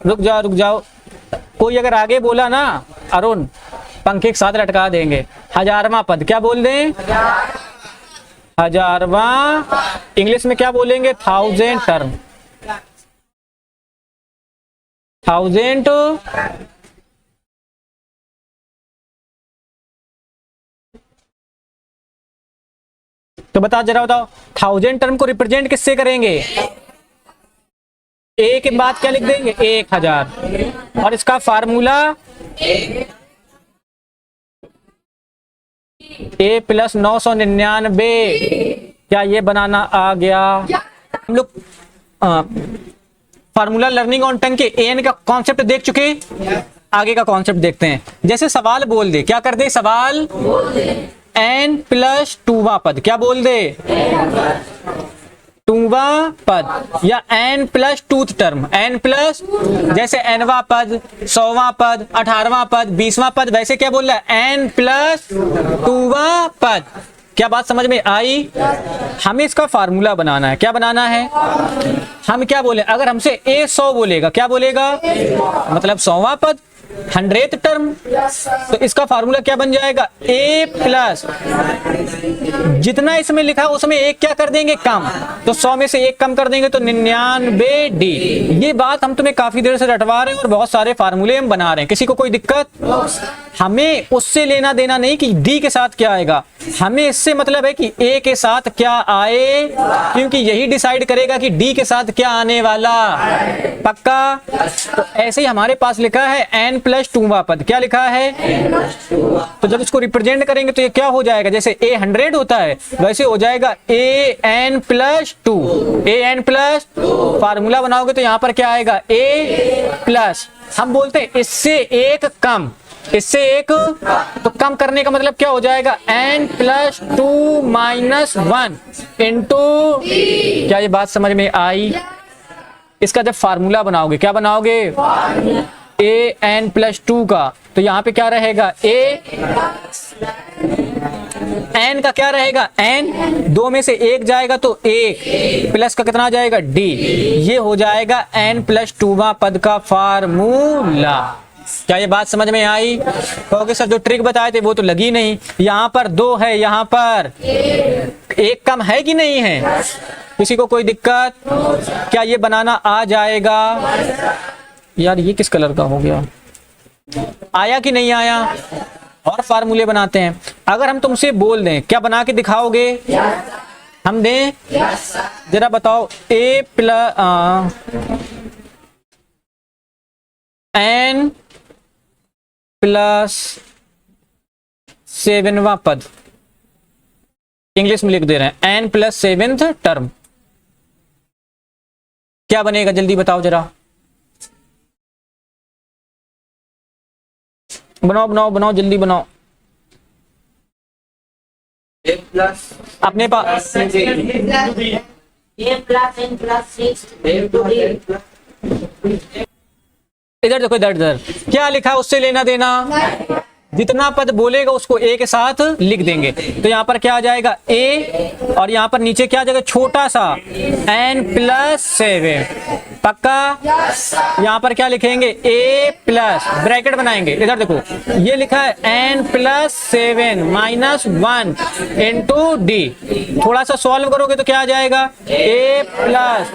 रुक जाओ, कोई अगर आगे बोला ना अरुण, पंखे के साथ लटका देंगे, 1000वां पद, क्या बोल दें, 1000वां, इंग्लिश में क्या बोलेंगे, 1000 टर्म, 1000, तो जरा बताओ 1000 टर्म को रिप्रेजेंट किससे करेंगे, A के बाद क्या लिख देंगे 1000, और इसका फार्मूला A प्लस 999, क्या ये बनाना आ गया, हम लोग फार्मूला लर्निंग ऑन टंग के AN का कॉन्सेप्ट देख चुके, आगे का कॉन्सेप्ट देखते हैं। जैसे सवाल बोल दे, क्या कर दे, सवाल n प्लस 2वां पद, क्या बोल दे, 2वां पद, या n plus 2th term, n plus, जैसे nवां पद, 100वां पद, 18वां पद, 20वां पद, वैसे क्या बोल रहा है, n प्लस 2वां पद। क्या बात समझ में आई, हमें इसका फार्मूला बनाना है, क्या बनाना है, हम क्या बोले, अगर हमसे A100 बोलेगा, क्या बोलेगा, मतलब 100वां पद, 100th टर्म, तो इसका फार्मूला क्या बन जाएगा, A प्लस, जितना इसमें लिखा है उसमें एक क्या कर देंगे, कम, तो 100 में से एक कम कर देंगे तो 99D। ये बात हम तुम्हें काफी देर से रटवा रहे हैं और बहुत सारे फार्मूले हम बना रहे हैं, किसी को कोई दिक्कत, हमें उससे लेना देना नहीं कि D के साथ क्या आएगा, हमें इससे मतलब है कि A के साथ क्या आए, क्योंकि यही डिसाइड करेगा कि D के साथ क्या आने वाला, पक्का। तो ऐसे ही हमारे पास लिखा है n प्लस 2वां पद, क्या लिखा है, तो जब इसको रिप्रेजेंट करेंगे तो ये क्या हो जाएगा, जैसे A 100 होता है वैसे हो जाएगा AN plus 2, AN plus, formula बनाओगे तो यहाँ पर क्या आएगा, A प्लस, हम बोलते हैं इससे एक कम, इससे एक, तो कम करने का मतलब क्या हो जाएगा, n प्लस 2 माइनस 1 इंटू, क्या ये बात समझ में आई। इसका जब फार्मूला बनाओगे, क्या बनाओगे, ए एन प्लस 2 का, तो यहाँ पे क्या रहेगा ए एन का क्या रहेगा एन, 2 में से 1 जाएगा तो 1 प्लस का कितना जाएगा डी, ये हो जाएगा एन प्लस 2वां पद का फार्मूला। क्या ये बात समझ में आई? कहोगे सर जो ट्रिक बताए थे वो तो लगी नहीं, यहाँ पर 2 है, यहाँ पर 1 कम है कि नहीं है? किसी को कोई दिक्कत? क्या ये बनाना आ जाएगा? यार ये किस कलर का हो गया, आया कि नहीं आया? और फार्मूले बनाते हैं। अगर हम तुमसे बोल दें, क्या बना के दिखाओगे? हम दें जरा बताओ, ए प्लस एन प्लस 7वां पद, इंग्लिश में लिख दे रहे हैं एन प्लस 7th टर्म, क्या बनेगा? जल्दी बताओ जरा, बनाओ बनाओ बनाओ, जल्दी बनाओ। ए प्लस अपने पास ए प्लस एन प्लस 6 इधर देखो, इधर इधर क्या लिखा है उससे लेना देना, जितना पद बोलेगा उसको ए के साथ लिख देंगे। तो यहाँ पर क्या आ जाएगा ए, और यहाँ पर नीचे क्या आ जाएगा छोटा सा एन प्लस 7, पक्का? यहाँ पर क्या लिखेंगे ए प्लस, ब्रैकेट बनाएंगे, इधर देखो ये लिखा है n plus 7 minus 1 into d. थोड़ा सा सॉल्व करोगे तो क्या आ जाएगा ए प्लस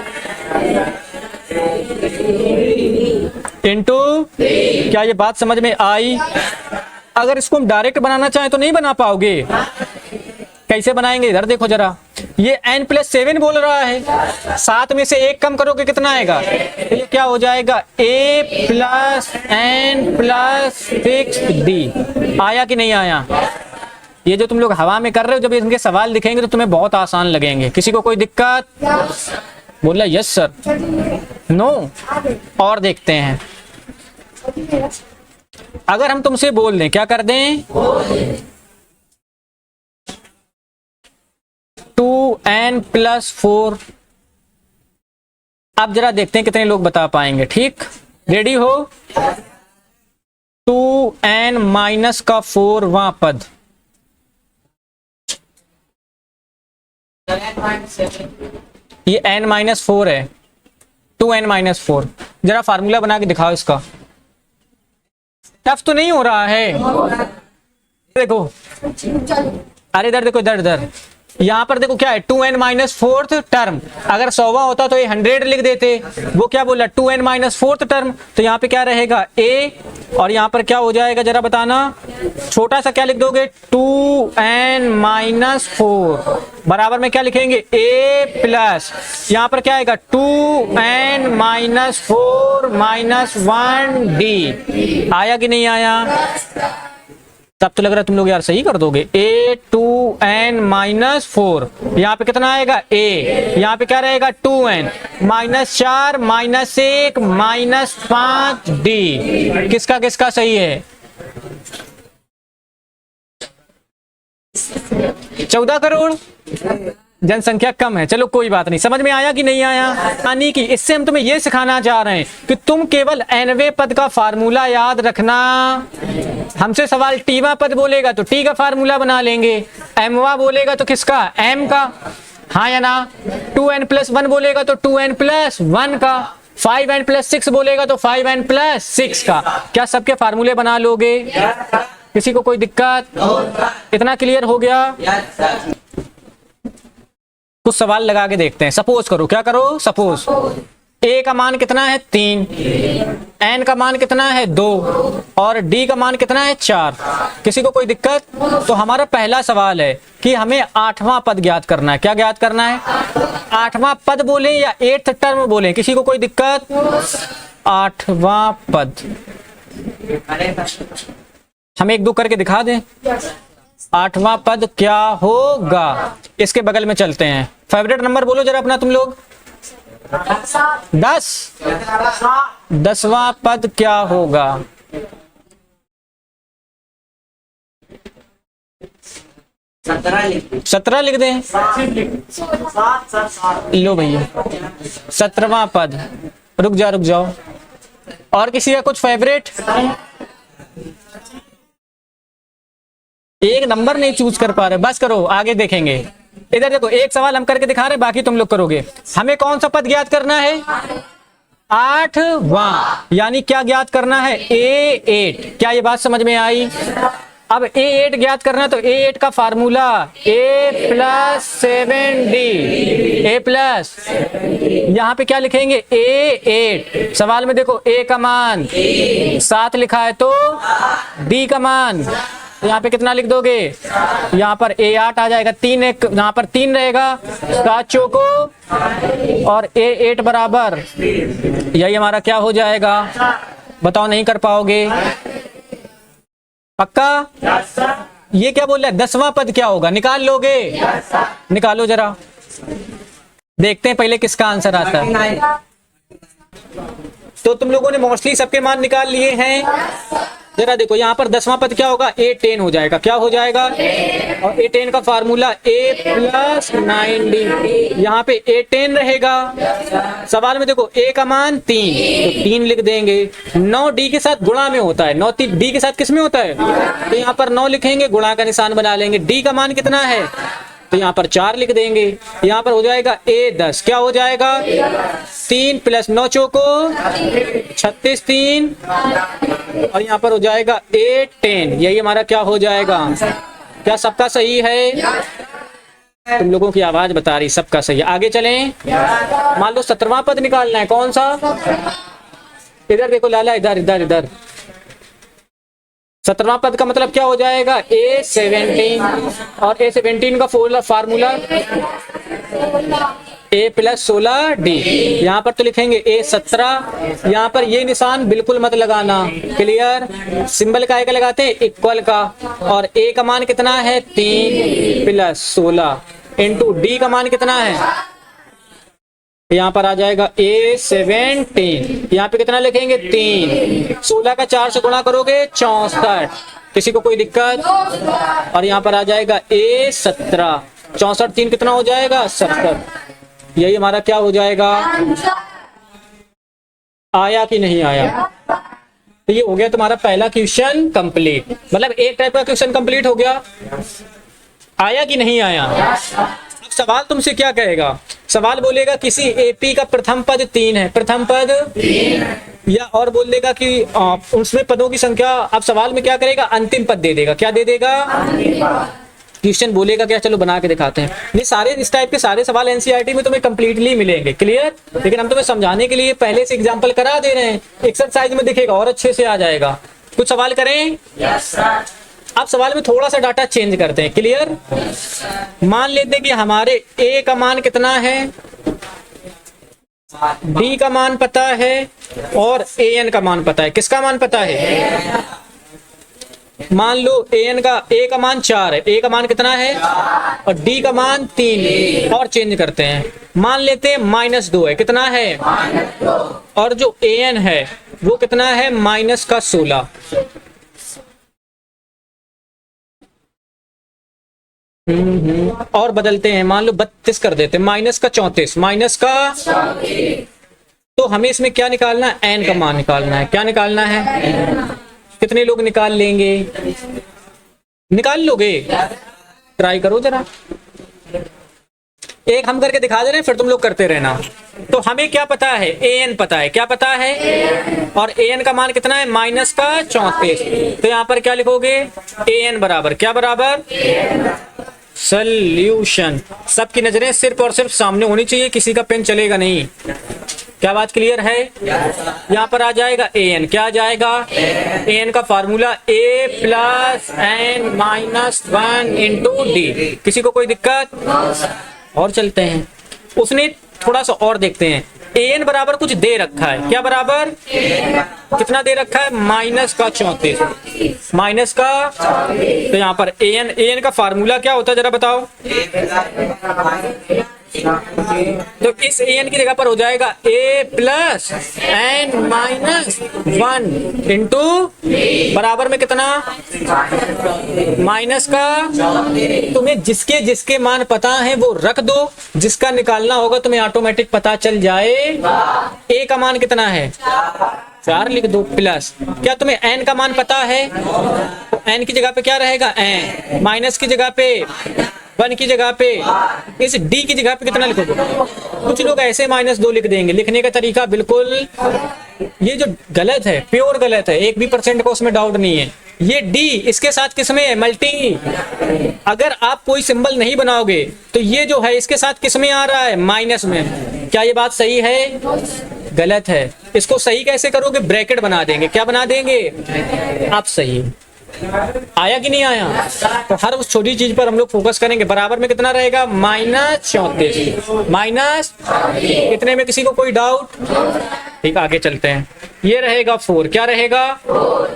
इंटू, क्या ये बात समझ में आई? अगर इसको हम डायरेक्ट बनाना चाहें तो नहीं बना पाओगे, कैसे बनाएंगे? इधर देखो जरा, ये n प्लस 7 बोल रहा है, 7 में से 1 कम करोगे कितना आएगा? तो ये क्या हो जाएगा a plus N plus 6d। आया कि नहीं आया? ये जो तुम लोग हवा में कर रहे हो, जब इनके सवाल दिखेंगे तो तुम्हें बहुत आसान लगेंगे। किसी को कोई दिक्कत? बोला यस सर, नो। और देखते हैं, अगर हम तुमसे बोल दें, क्या कर दें 2n प्लस 4, अब जरा देखते हैं कितने लोग बता पाएंगे। ठीक, रेडी हो? 2n माइनस का 4वां पद, ये n माइनस 4 है, 2n माइनस 4। जरा फार्मूला बना के दिखाओ इसका। टफ तो नहीं हो रहा है? देखो, अरे इधर देखो, इधर इधर, यहाँ पर देखो क्या है 2n माइनस 4th टर्म। अगर 100वां होता तो ये 100 लिख देते, वो क्या बोला 2n माइनस 4th टर्म, तो यहाँ पे क्या रहेगा a, और यहाँ पर क्या हो जाएगा जरा बताना, छोटा सा क्या लिख दोगे 2n माइनस 4 बराबर में क्या लिखेंगे a प्लस, यहाँ पर क्या आएगा 2n माइनस 4 माइनस 1d। आया कि नहीं आया? तब तो लग रहा है तुम लोग यार सही कर दोगे। a 2n माइनस 4, यहाँ पे कितना आएगा a, यहाँ पे क्या रहेगा 2n minus 4 minus 1 minus 5d। किसका किसका सही है? 14 करोड़ जनसंख्या कम है। चलो कोई बात नहीं, समझ में आया कि नहीं आया? यानी कि इससे हम तुम्हें यह सिखाना चाह रहे हैं कि तुम केवल nवें पद का फार्मूला याद रखना। हमसे सवाल टीवा पद बोलेगा तो टी का फार्मूला बना लेंगे, एमवा बोलेगा तो किसका एम का, हाँ या ना? 2n प्लस 1 बोलेगा तो 2n प्लस 1 का, 5n प्लस 6 बोलेगा तो 5n प्लस 6 का। क्या सबके फार्मूले बना लोगे? किसी को कोई दिक्कत? इतना क्लियर हो गया? कुछ सवाल लगा के देखते हैं। सपोज करो, क्या करो? सपोज a का मान कितना है 3, n का मान कितना है 2 और d का मान कितना है 4। किसी को कोई दिक्कत? तो हमारा पहला सवाल है कि हमें 8वां पद ज्ञात करना है। क्या ज्ञात करना है? 8वां पद बोले या 8th टर्म बोले? किसी को कोई दिक्कत? 8वां पद हम 1 2 करके दिखा दें। 8वां पद क्या होगा? इसके बगल में चलते हैं। फेवरेट नंबर बोलो जरा अपना तुम लोग। 10। 10वां पद क्या होगा? 17 लिख दें। लो भैया 17वां पद, रुक जाओ और किसी का कुछ फेवरेट? एक नंबर नहीं चूज कर पा रहे, बस करो, आगे देखेंगे। इधर देखो, एक सवाल हम करके दिखा रहे हैं, बाकी तुम लोग करोगे। हमें कौन सा पद ज्ञात करना है? 8वां, यानी क्या ज्ञात करना है? A8। क्या ये बात समझ में आई? अब A8 ज्ञात करना, तो A8 का फार्मूला A+7D, A+, यहाँ पे क्या लिखेंगे? A8। सवाल में देखो A का मान 7 लिखा है, तो D का मान यहाँ पे कितना लिख दोगे? यहाँ पर A8 आ जाएगा, 3 एक यहाँ पर 3 रहेगा, 7 चौको और A8 बराबर, यही हमारा क्या हो जाएगा? बताओ, नहीं कर पाओगे? पक्का? ये क्या बोल रहा है? 10वां पद क्या होगा? निकाल लोगे? निकालो जरा, देखते हैं पहले किसका आंसर आता है। तो तुम लोगों ने मोस्टली सबके मान निकाल लिए हैं। जरा देखो, यहाँ पर 10वां पद क्या होगा? A10 हो जाएगा। क्या हो जाएगा? और A10 का फार्मूला A+9D, यहाँ पे A10 रहेगा। सवाल में देखो A का मान 3, तो 3 लिख देंगे। 9 D के साथ गुणा में होता है, 9 D के साथ किस में होता है? तो यहाँ पर 9 लिखेंगे, गुणा का निशान बना लेंगे। D का मान कितना है? तो यहाँ पर 4 लिख देंगे। यहाँ पर हो जाएगा A10। क्या हो जाएगा? 3 + 9 चौको 36, 3, और यहाँ पर हो जाएगा A10। यही हमारा क्या हो जाएगा? क्या सबका सही है? तुम लोगों की आवाज बता रही सबका सही है। आगे चलें। मान लो 17वां पद निकालना है। कौन सा? इधर देखो लाला, इधर इधर इधर। 17वां पद का मतलब क्या हो जाएगा? A17, और A17 का फार्मूला A+16D। यहाँ पर तो लिखेंगे A17। यहाँ पर ये निशान बिल्कुल मत लगाना, क्लियर? सिंबल का लगाते हैं? इक्वल का। और A का मान कितना है? 3 + 16 इंटू D का मान कितना है? यहाँ पर आ जाएगा A17। यहाँ पे कितना लिखेंगे? 3। 16 का 4 से गुणा करोगे 64। किसी को कोई दिक्कत? और यहाँ पर आ जाएगा A17। 64 3 कितना हो जाएगा? 70। यही हमारा क्या हो जाएगा? आया कि नहीं आया? तो ये हो गया तुम्हारा पहला क्वेश्चन कंप्लीट। मतलब एक टाइप का क्वेश्चन कंप्लीट हो गया। आया कि नहीं आया? अब सवाल तुमसे क्या कहेगा? सवाल बोलेगा किसी एपी का प्रथम पद 3 है, प्रथम पद 3, या और बोल देगा कि उसमें पदों की संख्या। अब सवाल में क्या करेगा? अंतिम पद दे देगा। क्या दे देगा? क्वेश्चन बोलेगा क्या? चलो बना के दिखाते हैं। ये सारे इस टाइप के सारे सवाल एनसीईआरटी में तुम्हें कंप्लीटली मिलेंगे, क्लियर? लेकिन हम तुम्हें समझाने के लिए पहले से एग्जांपल करा दे रहे हैं, एक्सरसाइज में दिखेगा और अच्छे से आ जाएगा। कुछ सवाल करें? Yes sir. अब सवाल में थोड़ा सा डाटा चेंज करते हैं, क्लियर? मान लेते हैं कि हमारे A का मान कितना है, D का मान पता है और AN का मान पता है। किसका मान पता है? मान लो A का मान 4 है, A का मान कितना है और D का मान 3। और चेंज करते हैं, मान लेते हैं -2 है। कितना है? और जो AN है वो कितना है? -16। और बदलते हैं, मान लो 32 कर देते हैं, -34, -34। तो हमें इसमें क्या निकालना है? n का मान निकालना है। क्या निकालना है? कितने लोग निकाल लेंगे? निकाल लोगे? ट्राई करो जरा। एक हम करके दिखा दे रहे हैं, फिर तुम लोग करते रहना। तो हमें क्या पता है? an पता है। क्या पता है? और an का मान कितना है? -34। तो यहाँ पर क्या लिखोगे? an बराबर क्या? बराबर सॉल्यूशन। सबकी नजरें सिर्फ और सिर्फ सामने होनी चाहिए, किसी का पेन चलेगा नहीं। क्या बात क्लियर है? यहाँ पर आ जाएगा an। क्या आ जाएगा? an का फार्मूला A+n-1 इंटू D। किसी को कोई दिक्कत? और चलते हैं, उसने थोड़ा सा और देखते हैं। an बराबर कुछ दे रखा है। क्या बराबर? कितना दे रखा है? -34। माइनस का, तो यहाँ पर an का फार्मूला क्या होता है जरा बताओ? तो इस an की जगह पर हो जाएगा a plus n minus 1 into बराबर में कितना माइनस का, तुम्हें जिसके जिसके मान पता है वो रख दो, जिसका निकालना होगा तुम्हें ऑटोमेटिक पता चल जाए। a का मान कितना है 4 लिख दो प्लस, क्या तुम्हें n का मान पता है, तो n की जगह पे क्या रहेगा n, माइनस की जगह पे 1 की जगह पे, इस d की जगह पे कितना लिखोगे। कुछ लोग ऐसे -2 लिख देंगे, लिखने का तरीका बिल्कुल ये जो गलत है, प्योर गलत है, 1% का उसमें डाउट नहीं है। ये d इसके साथ किसमें है मल्टी, अगर आप कोई सिंबल नहीं बनाओगे तो ये जो है इसके साथ किसमें आ रहा है माइनस में। क्या ये बात सही है, गलत है। इसको सही कैसे करोगे, ब्रैकेट बना देंगे, क्या बना देंगे आप, सही आया कि नहीं आया। तो हर उस छोटी चीज पर हम लोग फोकस करेंगे। बराबर में कितना रहेगा -34 माइनस कितने में, किसी को कोई डाउट, ठीक आगे चलते हैं। ये रहेगा 4, क्या रहेगा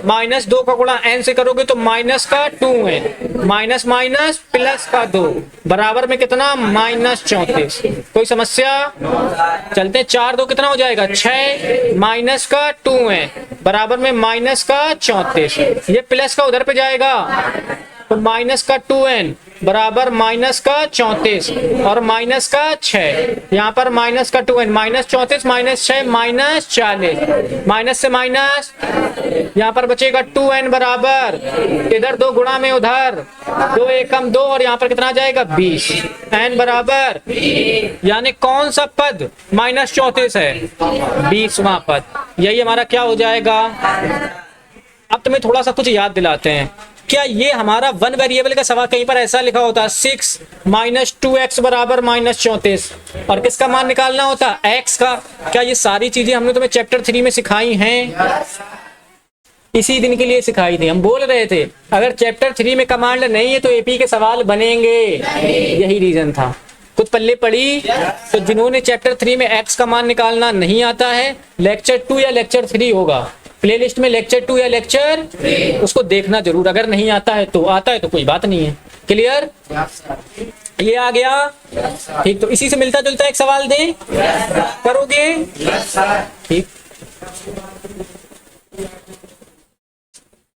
-2 का गुणा n से करोगे तो माइनस का 2 है, माइनस माइनस प्लस का 2 बराबर में कितना -34। कोई समस्या, चलते हैं 4 2 कितना हो जाएगा 6, माइनस का 2 है बराबर में माइनस का 34, ये प्लस का उधर पे जाएगा तो माइनस का 2n बराबर माइनस का 34 और माइनस का 6, यहाँ पर माइनस का 2n -34 -6 -40, माइनस से माइनस, यहाँ पर बचेगा 2n बराबर, इधर 2 गुणा में उधर 2 एकम 2 और यहाँ पर कितना आ जाएगा 20, n बराबर, यानी कौन सा पद -34 है 20वां पद, यही हमारा क्या हो जाएगा। अब तुम्हें थोड़ा सा कुछ याद दिलाते हैं, क्या ये हमारा 1 वेरिएबल का सवाल कहीं पर ऐसा लिखा होता 6 - 2x बराबर -34 और किसका मान निकालना होता x का। क्या ये सारी चीजें हमने तुम्हें चैप्टर 3 में सिखाई हैं, इसी दिन के लिए सिखाई थी। हम बोल रहे थे अगर चैप्टर 3 में कमांड नहीं है तो एपी के सवाल बनेंगे, यही रीजन था। कुछ पल्ले पड़ी तो जिन्होंने चैप्टर 3 में x का मान निकालना नहीं आता है, लेक्चर 2 या लेक्चर 3 होगा, प्लेलिस्ट में लेक्चर 2 या लेक्चर, उसको देखना जरूर। अगर नहीं आता है तो आता है तो कोई बात नहीं है। क्लियर, ये आ गया ठीक। तो इसी से मिलता जुलता एक सवाल दें, करोगे ठीक,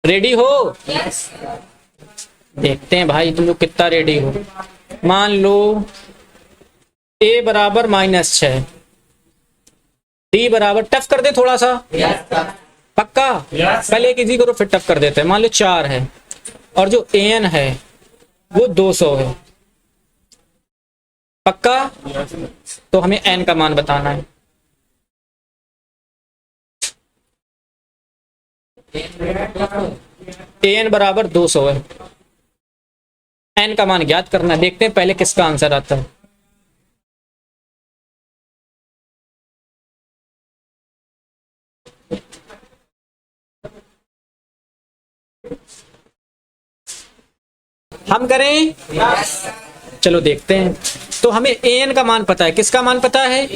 रेडी हो, देखते हैं भाई तुम लोग कितना रेडी हो। मान लो a बराबर -6, d बराबर, टफ कर दे थोड़ा सा, पक्का पहले एक इजी करो फिर टफ कर देते हैं। मान लो 4 है और जो an है वो 200 है, पक्का, तो हमें n का मान बताना है। an बराबर 200 है, n का मान ज्ञात करना है। देखते हैं पहले किसका आंसर आता है। हम करें, चलो देखते हैं। तो हमें an का मान पता है, किसका मान पता है,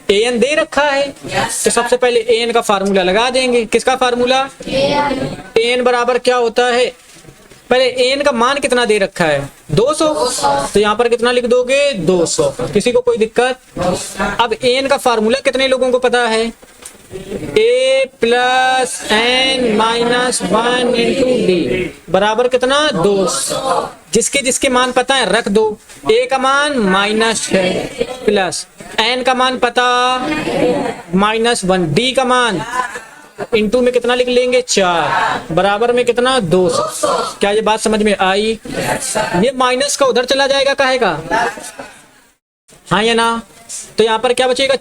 an दे रखा है, तो सबसे पहले an का फार्मूला लगा देंगे। किसका फार्मूला, an बराबर क्या होता है, पहले an का मान कितना दे रखा है 200, तो यहाँ पर कितना लिख दोगे 200, किसी को कोई दिक्कत। अब an का फार्मूला कितने लोगों को पता है, a plus n minus 1 into D बराबर कितना 200। जिसके जिसके मान पता है रख दो, a का मान -6 प्लस n का मान पता -1, d का मान इंटू में कितना लिख लेंगे 4 बराबर में कितना 200। क्या ये बात समझ में आई, ये माइनस का उधर चला जाएगा कहेगा, हाँ या ना। तो यहाँ पर क्या बचेगा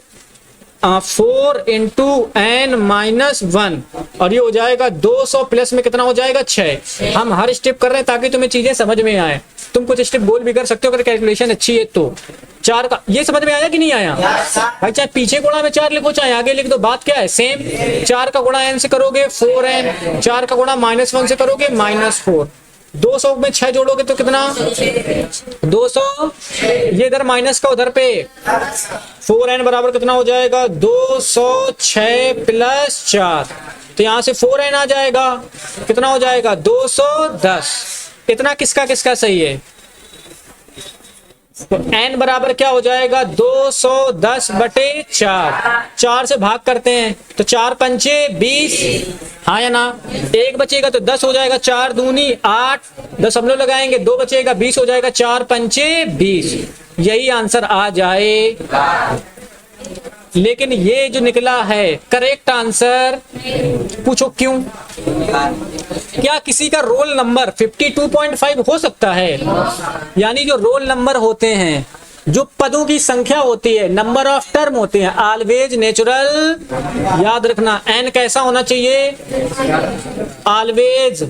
4 इंटू n माइनस 1 और ये हो जाएगा 200 प्लस में कितना हो जाएगा 6। हम हर स्टेप कर रहे हैं ताकि तुम्हें चीजें समझ में आए। तुम कुछ स्टेप बोल भी कर सकते हो अगर कैलकुलेशन अच्छी है तो। 4 का ये समझ में आया कि नहीं आया भाई, चाहे पीछे गुणा में 4 लिखो चाहे आगे लिख दो, बात क्या है सेम। 4 का गुणा n से करोगे 4n, 4 का गुणा -1 से करोगे -4, 200 में 6 जोड़ोगे तो कितना 200, ये इधर माइनस का उधर पे 4n बराबर कितना हो जाएगा 206 प्लस 4, तो यहाँ से 4n आ जाएगा, कितना हो जाएगा 210। इतना किसका किसका सही है, तो n बराबर क्या हो जाएगा 210 बटे 4, 4 से भाग करते हैं तो 4 पंचे 20, हाँ या ना, एक बचेगा तो 10 हो जाएगा, 4 दूनी 8, दशमलव लगाएंगे 2 बचेगा 20 हो जाएगा, 4 पंचे 20, यही आंसर आ जाए। लेकिन ये जो निकला है करेक्ट आंसर, पूछो क्यों? क्या किसी का रोल नंबर 52.5 हो सकता है? यानी जो रोल नंबर होते हैं, जो पदों की संख्या होती है, नंबर ऑफ टर्म होते हैं, ऑलवेज नेचुरल, याद रखना n कैसा होना चाहिए, ऑलवेज,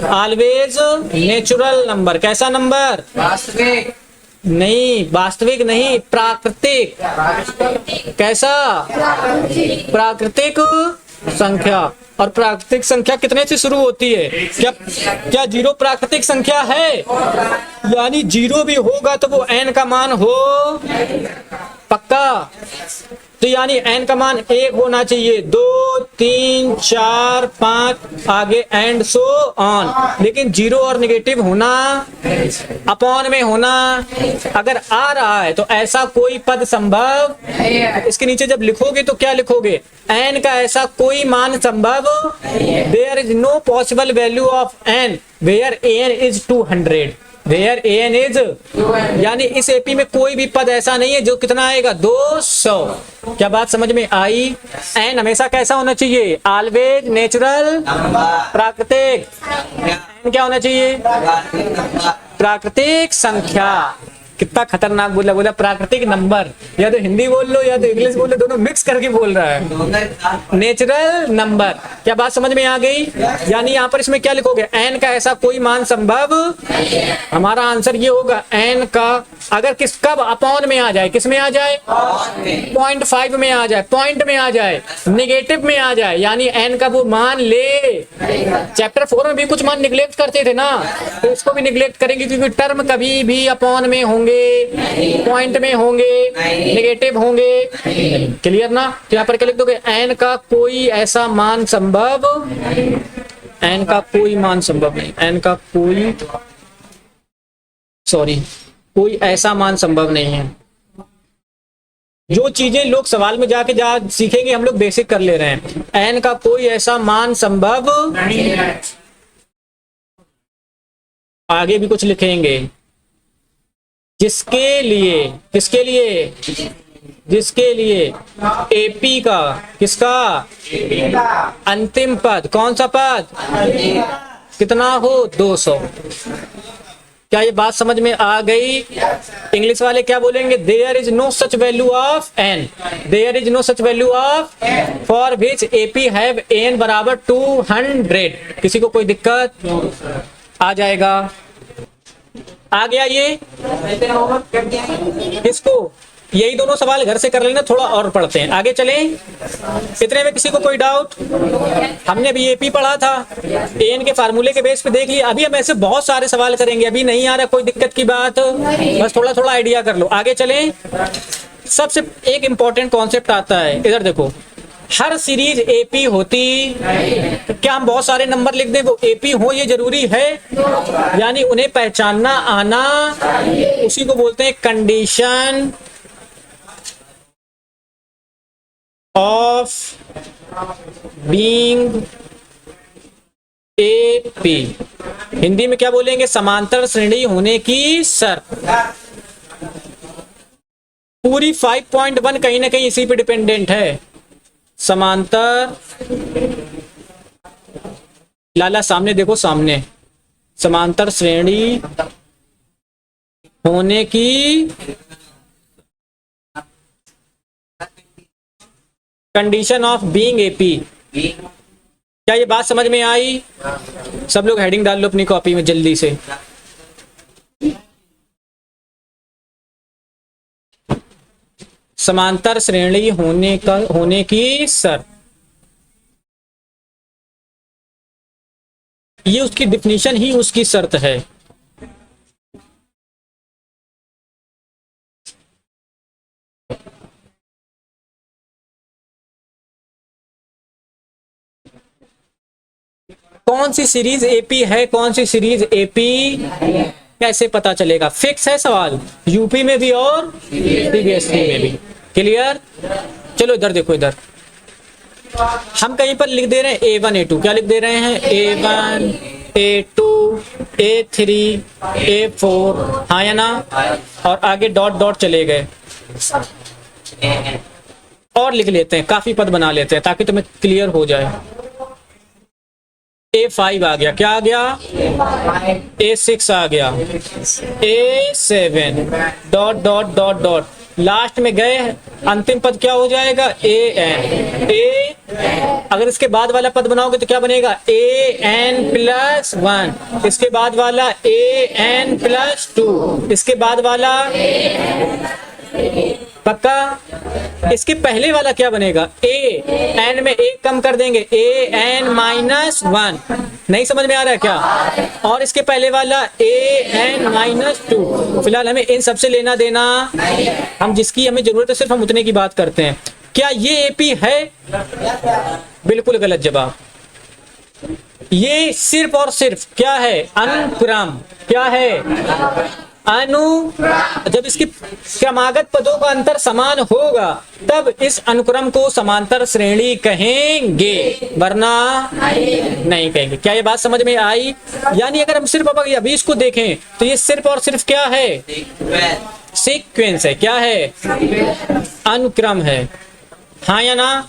ऑलवेज नेचुरल नंबर। कैसा नंबर? वास्तविक नहीं, वास्तविक नहीं, प्राकृतिक। कैसा? प्राकृतिक संख्या। और प्राकृतिक संख्या कितने से शुरू होती है? क्या जीरो प्राकृतिक संख्या है? यानी जीरो भी होगा तो वो n का मान हो, पक्का। तो यानी n का मान 1 होना चाहिए, 2 3 4 5 आगे एंड सो ऑन। लेकिन जीरो और नेगेटिव होना, अपॉन में होना, अगर आ रहा है तो ऐसा कोई पद संभव, इसके नीचे जब लिखोगे तो क्या लिखोगे? n का ऐसा कोई मान संभव, there is no possible value of n where an is 200, where an is, यानी इस एपी में कोई भी पद ऐसा नहीं है जो कितना आएगा 200। क्या बात समझ में आई? n हमेशा कैसा होना चाहिए? ऑलवेज नेचुरल, प्राकृतिक। n क्या होना चाहिए? प्राकृतिक संख्या। कितना खतरनाक बोला, बोला प्राकृतिक नंबर। या तो हिंदी बोल लो या तो इंग्लिश बोल लो, दोनों मिक्स करके बोल रहा है। Natural number. क्या बात समझ में आ गई? यानी यहाँ पर इसमें क्या लिखोगे? n का ऐसा कोई मान संभव, हमारा आंसर ये होगा n का, अगर किस कब अपॉन में आ जाए, किस में आ जाए? 0.5 में आ जाए, पॉइंट में आ जाए, नेगेटिव में आ जाए, यानी n का वो मान ले। चैप्टर 4 में भी कुछ मान निगलेक्ट करते थे ना, तो इसको भी निगलेक्ट करेंगे, क्योंकि टर्म कभी भी अपॉन में होंगे, पॉइंट में होंगे, नेगेटिव होंगे। क्लियर ना? तो यहाँ पर क्या लिख दोगे? n का कोई ऐसा मान संभव, n का कोई मान संभव नहीं, n का कोई, सॉरी, कोई ऐसा मान संभव नहीं है। जो चीजें लोग सवाल में जाके सीखेंगे, हम लोग बेसिक कर ले रहे हैं। n का कोई ऐसा मान संभव, आगे भी कुछ लिखेंगे, जिसके लिए, किसके लिए? जिसके लिए एपी का, किसका? अंतिम पद, कौन सा पद? कितना हो? 200। क्या ये बात समझ में आ गई? इंग्लिश वाले क्या बोलेंगे? There is no such value of n, there is no such value of for which AP have n बराबर 200। किसी को कोई दिक्कत? आ जाएगा। आ गया ये? किसको? यही दोनों सवाल घर से कर लेना, थोड़ा और पढ़ते हैं, आगे चलें। इतने में किसी को कोई डाउट? हमने अभी एपी पढ़ा था, एन के फार्मूले के बेस पे देख लिया। अभी हम ऐसे बहुत सारे सवाल करेंगे, अभी नहीं आ रहा कोई दिक्कत की बात, बस थोड़ा थोड़ा आइडिया कर लो। आगे चलें। सबसे एक इंपॉर्टेंट कॉन्सेप्ट आता है, इधर देखो, हर सीरीज एपी होती, क्या हम बहुत सारे नंबर लिख दें वो एपी हो, ये जरूरी है? यानी उन्हें पहचानना आना, उसी को बोलते हैं condition of being AP. Hindi में क्या बोलेंगे? समांतर श्रेणी होने की शर्त। पूरी 5.1 कहीं ना कहीं इसी पे डिपेंडेंट है। समांतर, लाला सामने देखो, सामने, समांतर श्रेणी होने की कंडीशन ऑफ बीइंग एपी। क्या ये बात समझ में आई? सब लोग हेडिंग डाल लो अपनी कॉपी में जल्दी से। समांतर श्रेणी होने की शर्त, ये उसकी डिफिनीशन ही उसकी शर्त है। कौन सी सीरीज एपी है, कौन सी सीरीज एपी कैसे पता चलेगा? फिक्स है सवाल, यूपी में भी और सीबीएसई में भी। क्लियर? चलो इधर देखो, इधर हम कहीं पर लिख दे रहे हैं A1 A2, क्या लिख दे रहे हैं? A1 A2 A3 A4, हाँ या ना? और आगे डॉट डॉट चले गए। और लिख लेते हैं, काफी पद बना लेते हैं ताकि तुम्हें क्लियर हो जाए। A5 आ गया, क्या आ गया? A6 आ गया, A7 dot dot dot dot, last में गए, अंतिम पद क्या हो जाएगा? AN। अगर इसके बाद वाला पद बनाओगे तो क्या बनेगा? AN+1, इसके बाद वाला AN+2, इसके बाद वाला, पक्का? इसके पहले वाला क्या बनेगा? AN में एक कम कर देंगे, AN-1। नहीं समझ में आ रहा है क्या? और इसके पहले वाला AN-2। फिलहाल हमें इन सबसे लेना देना, हम जिसकी हमें जरूरत है सिर्फ हम उतने की बात करते हैं। क्या ये AP है? बिल्कुल गलत जवाब। ये सिर्फ और सिर्फ क्या है? अनुक्रम। क्या है? जब इसके क्रमागत पदों का अंतर समान होगा तब इस अनुक्रम को समांतर श्रेणी कहेंगे, वरना नहीं कहेंगे। क्या ये बात समझ में आई? यानी अगर हम सिर्फ अभी इसको देखें तो ये सिर्फ और सिर्फ क्या है? सीक्वेंस है। क्या है? अनुक्रम है, हाँ या ना?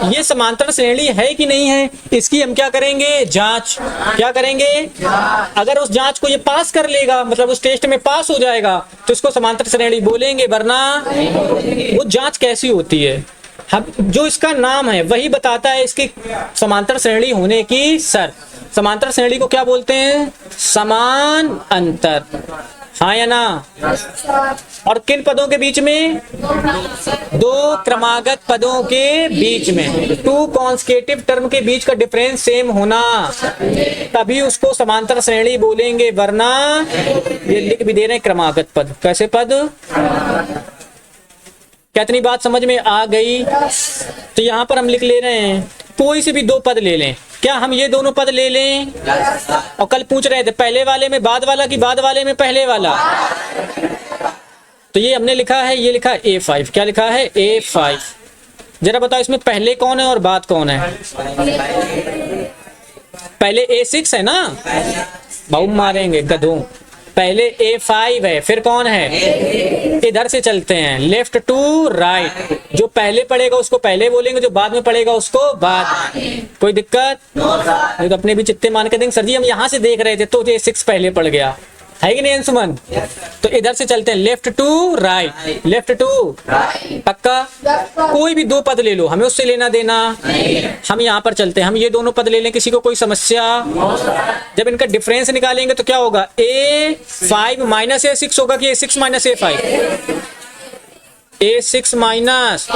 ये समांतर श्रेणी है कि नहीं है, इसकी हम क्या करेंगे? जांच। क्या करेंगे? अगर उस जांच को ये पास कर लेगा, मतलब उस टेस्ट में पास हो जाएगा, तो इसको समांतर श्रेणी बोलेंगे, वरना वो जांच कैसी होती है? हम जो इसका नाम है वही बताता है इसकी समांतर श्रेणी होने की शर्त। समांतर श्रेणी को क्या बोलते हैं? समान अंतर, हाँ या ना? और किन पदों के बीच में? दो क्रमागत पदों के बीच में, टू कॉन्सेक्यूटिव टर्म के बीच का डिफरेंस सेम होना, तभी उसको समांतर श्रेणी बोलेंगे, वरना ये लिख भी दे रहे हैं क्रमागत पद। कैसे पद? कितनी बात समझ में आ गई? तो यहाँ पर हम लिख ले रहे हैं, कोई से भी दो पद ले लें। क्या हम ये दोनों पद ले लें? और कल पूछ रहे थे पहले वाले में बाद वाला कि बाद वाले में पहले वाला, तो ये हमने लिखा है, ये लिखा है A5। क्या लिखा है? A5। जरा बताओ इसमें पहले कौन है और बाद कौन है? पहले A6 है ना, बहु मारेंगे गधों। पहले A5 है, फिर कौन है? इधर से चलते हैं, लेफ्ट टू राइट। जो पहले पढ़ेगा उसको पहले बोलेंगे, जो बाद में पढ़ेगा उसको बाद। कोई दिक्कत? नहीं तो अपने भी चित्ते मान के देंगे, सर जी हम यहाँ से देख रहे थे तो A6 पहले पढ़ गया, है कि नहीं अंशुमन? तो इधर से चलते हैं, left to right, left to पक्का। कोई भी दो पद ले लो, हमें उससे लेना देना। हम यहाँ पर चलते हैं, हम ये दोनों पद ले लें, किसी को कोई समस्या? जब इनका डिफरेंस निकालेंगे तो क्या होगा? A5 माइनस A6 होगा कि A6 minus A5? A6 minus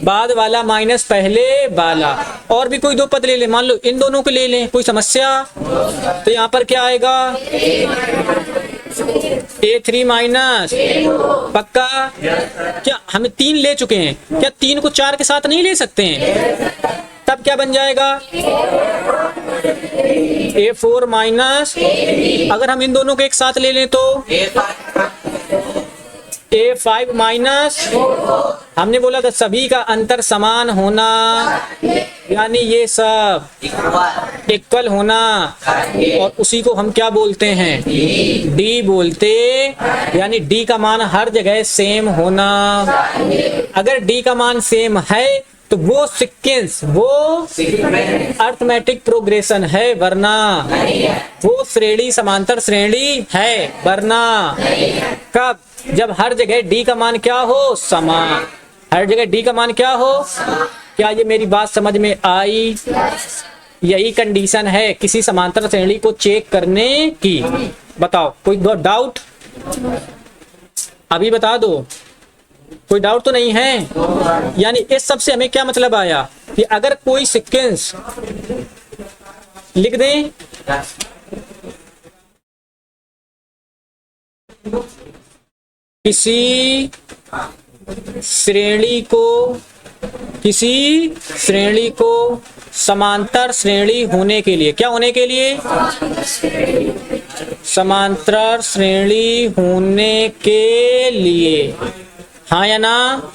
बाद वाला माइनस पहले वाला। और भी कोई दो पद ले ले, मान लो इन दोनों को ले लें, कोई समस्या? तो यहाँ पर क्या आएगा? A3 माइनस, पक्का? क्या हमें 3 ले चुके हैं, क्या 3 को 4 के साथ नहीं ले सकते हैं? तब क्या बन जाएगा? A4 माइनस, अगर हम इन दोनों को एक साथ ले लें तो A5 माइनस, हमने बोला था सभी का अंतर समान होना, यानी ये सब इक्वल होना, और उसी को हम क्या बोलते हैं? D बोलते, यानी D का मान हर जगह सेम होना। अगर D का मान सेम है तो वो सीक्वेंस, वो अर्थमेटिक प्रोग्रेशन है, वरना वो श्रेणी समांतर श्रेणी है, वरना कब? जब हर जगह D का मान क्या हो? समान। हर जगह D का मान क्या हो? क्या ये मेरी बात समझ में आई? यही कंडीशन है किसी समांतर श्रेणी को चेक करने की। बताओ कोई डाउट? अभी बता दो, कोई डाउट तो नहीं है? यानी इस सब से हमें क्या मतलब आया कि अगर कोई सीक्वेंस लिख दें, किसी श्रेणी को समांतर श्रेणी होने के लिए, क्या होने के लिए? समांतर श्रेणी होने के लिए, हाँ या ना?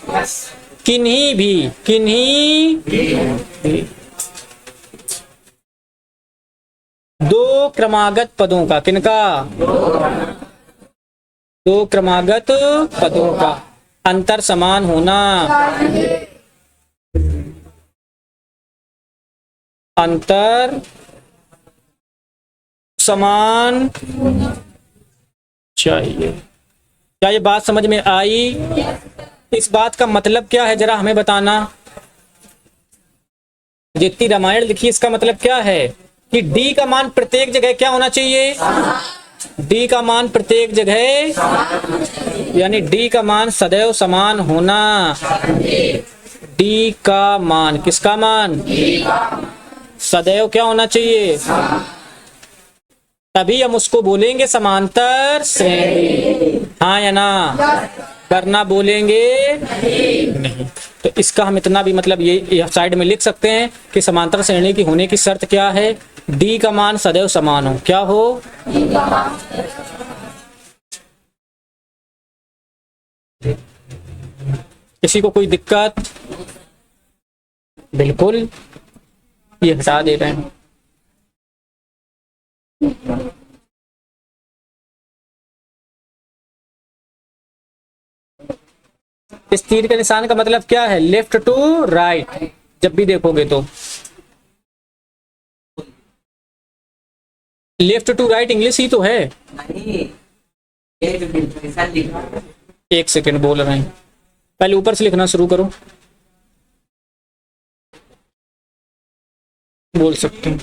किन्हीं भी दो क्रमागत पदों का, किनका? दो क्रमागत पदों का अंतर समान होना, अंतर समान चाहिए। क्या ये बात समझ में आई? इस बात का मतलब क्या है जरा हमें बताना। जितनी रामायण लिखी इसका मतलब क्या है कि डी का मान प्रत्येक जगह क्या होना चाहिए? डी का मान प्रत्येक जगह, यानी डी का मान सदैव समान होना। डी का मान, किसका मान? सदैव क्या होना चाहिए? तभी हम उसको बोलेंगे समांतर श्रेणी, हाँ या ना? वरना बोलेंगे नहीं। तो इसका हम इतना भी मतलब ये साइड में लिख सकते हैं कि समांतर श्रेणी की होने की शर्त क्या है? डी का मान सदैव समान हो। क्या हो? किसी को कोई दिक्कत? बिल्कुल, ये हटा दे रहे हैं। इस तीर के निशान का मतलब क्या है? Left to right. जब भी देखोगे तो लेफ्ट टू राइट इंग्लिश ही तो है। नहीं, ऐसा लिखा। एक सेकंड बोल रहे हैं, पहले ऊपर से लिखना शुरू करो। बोल सकते हैं।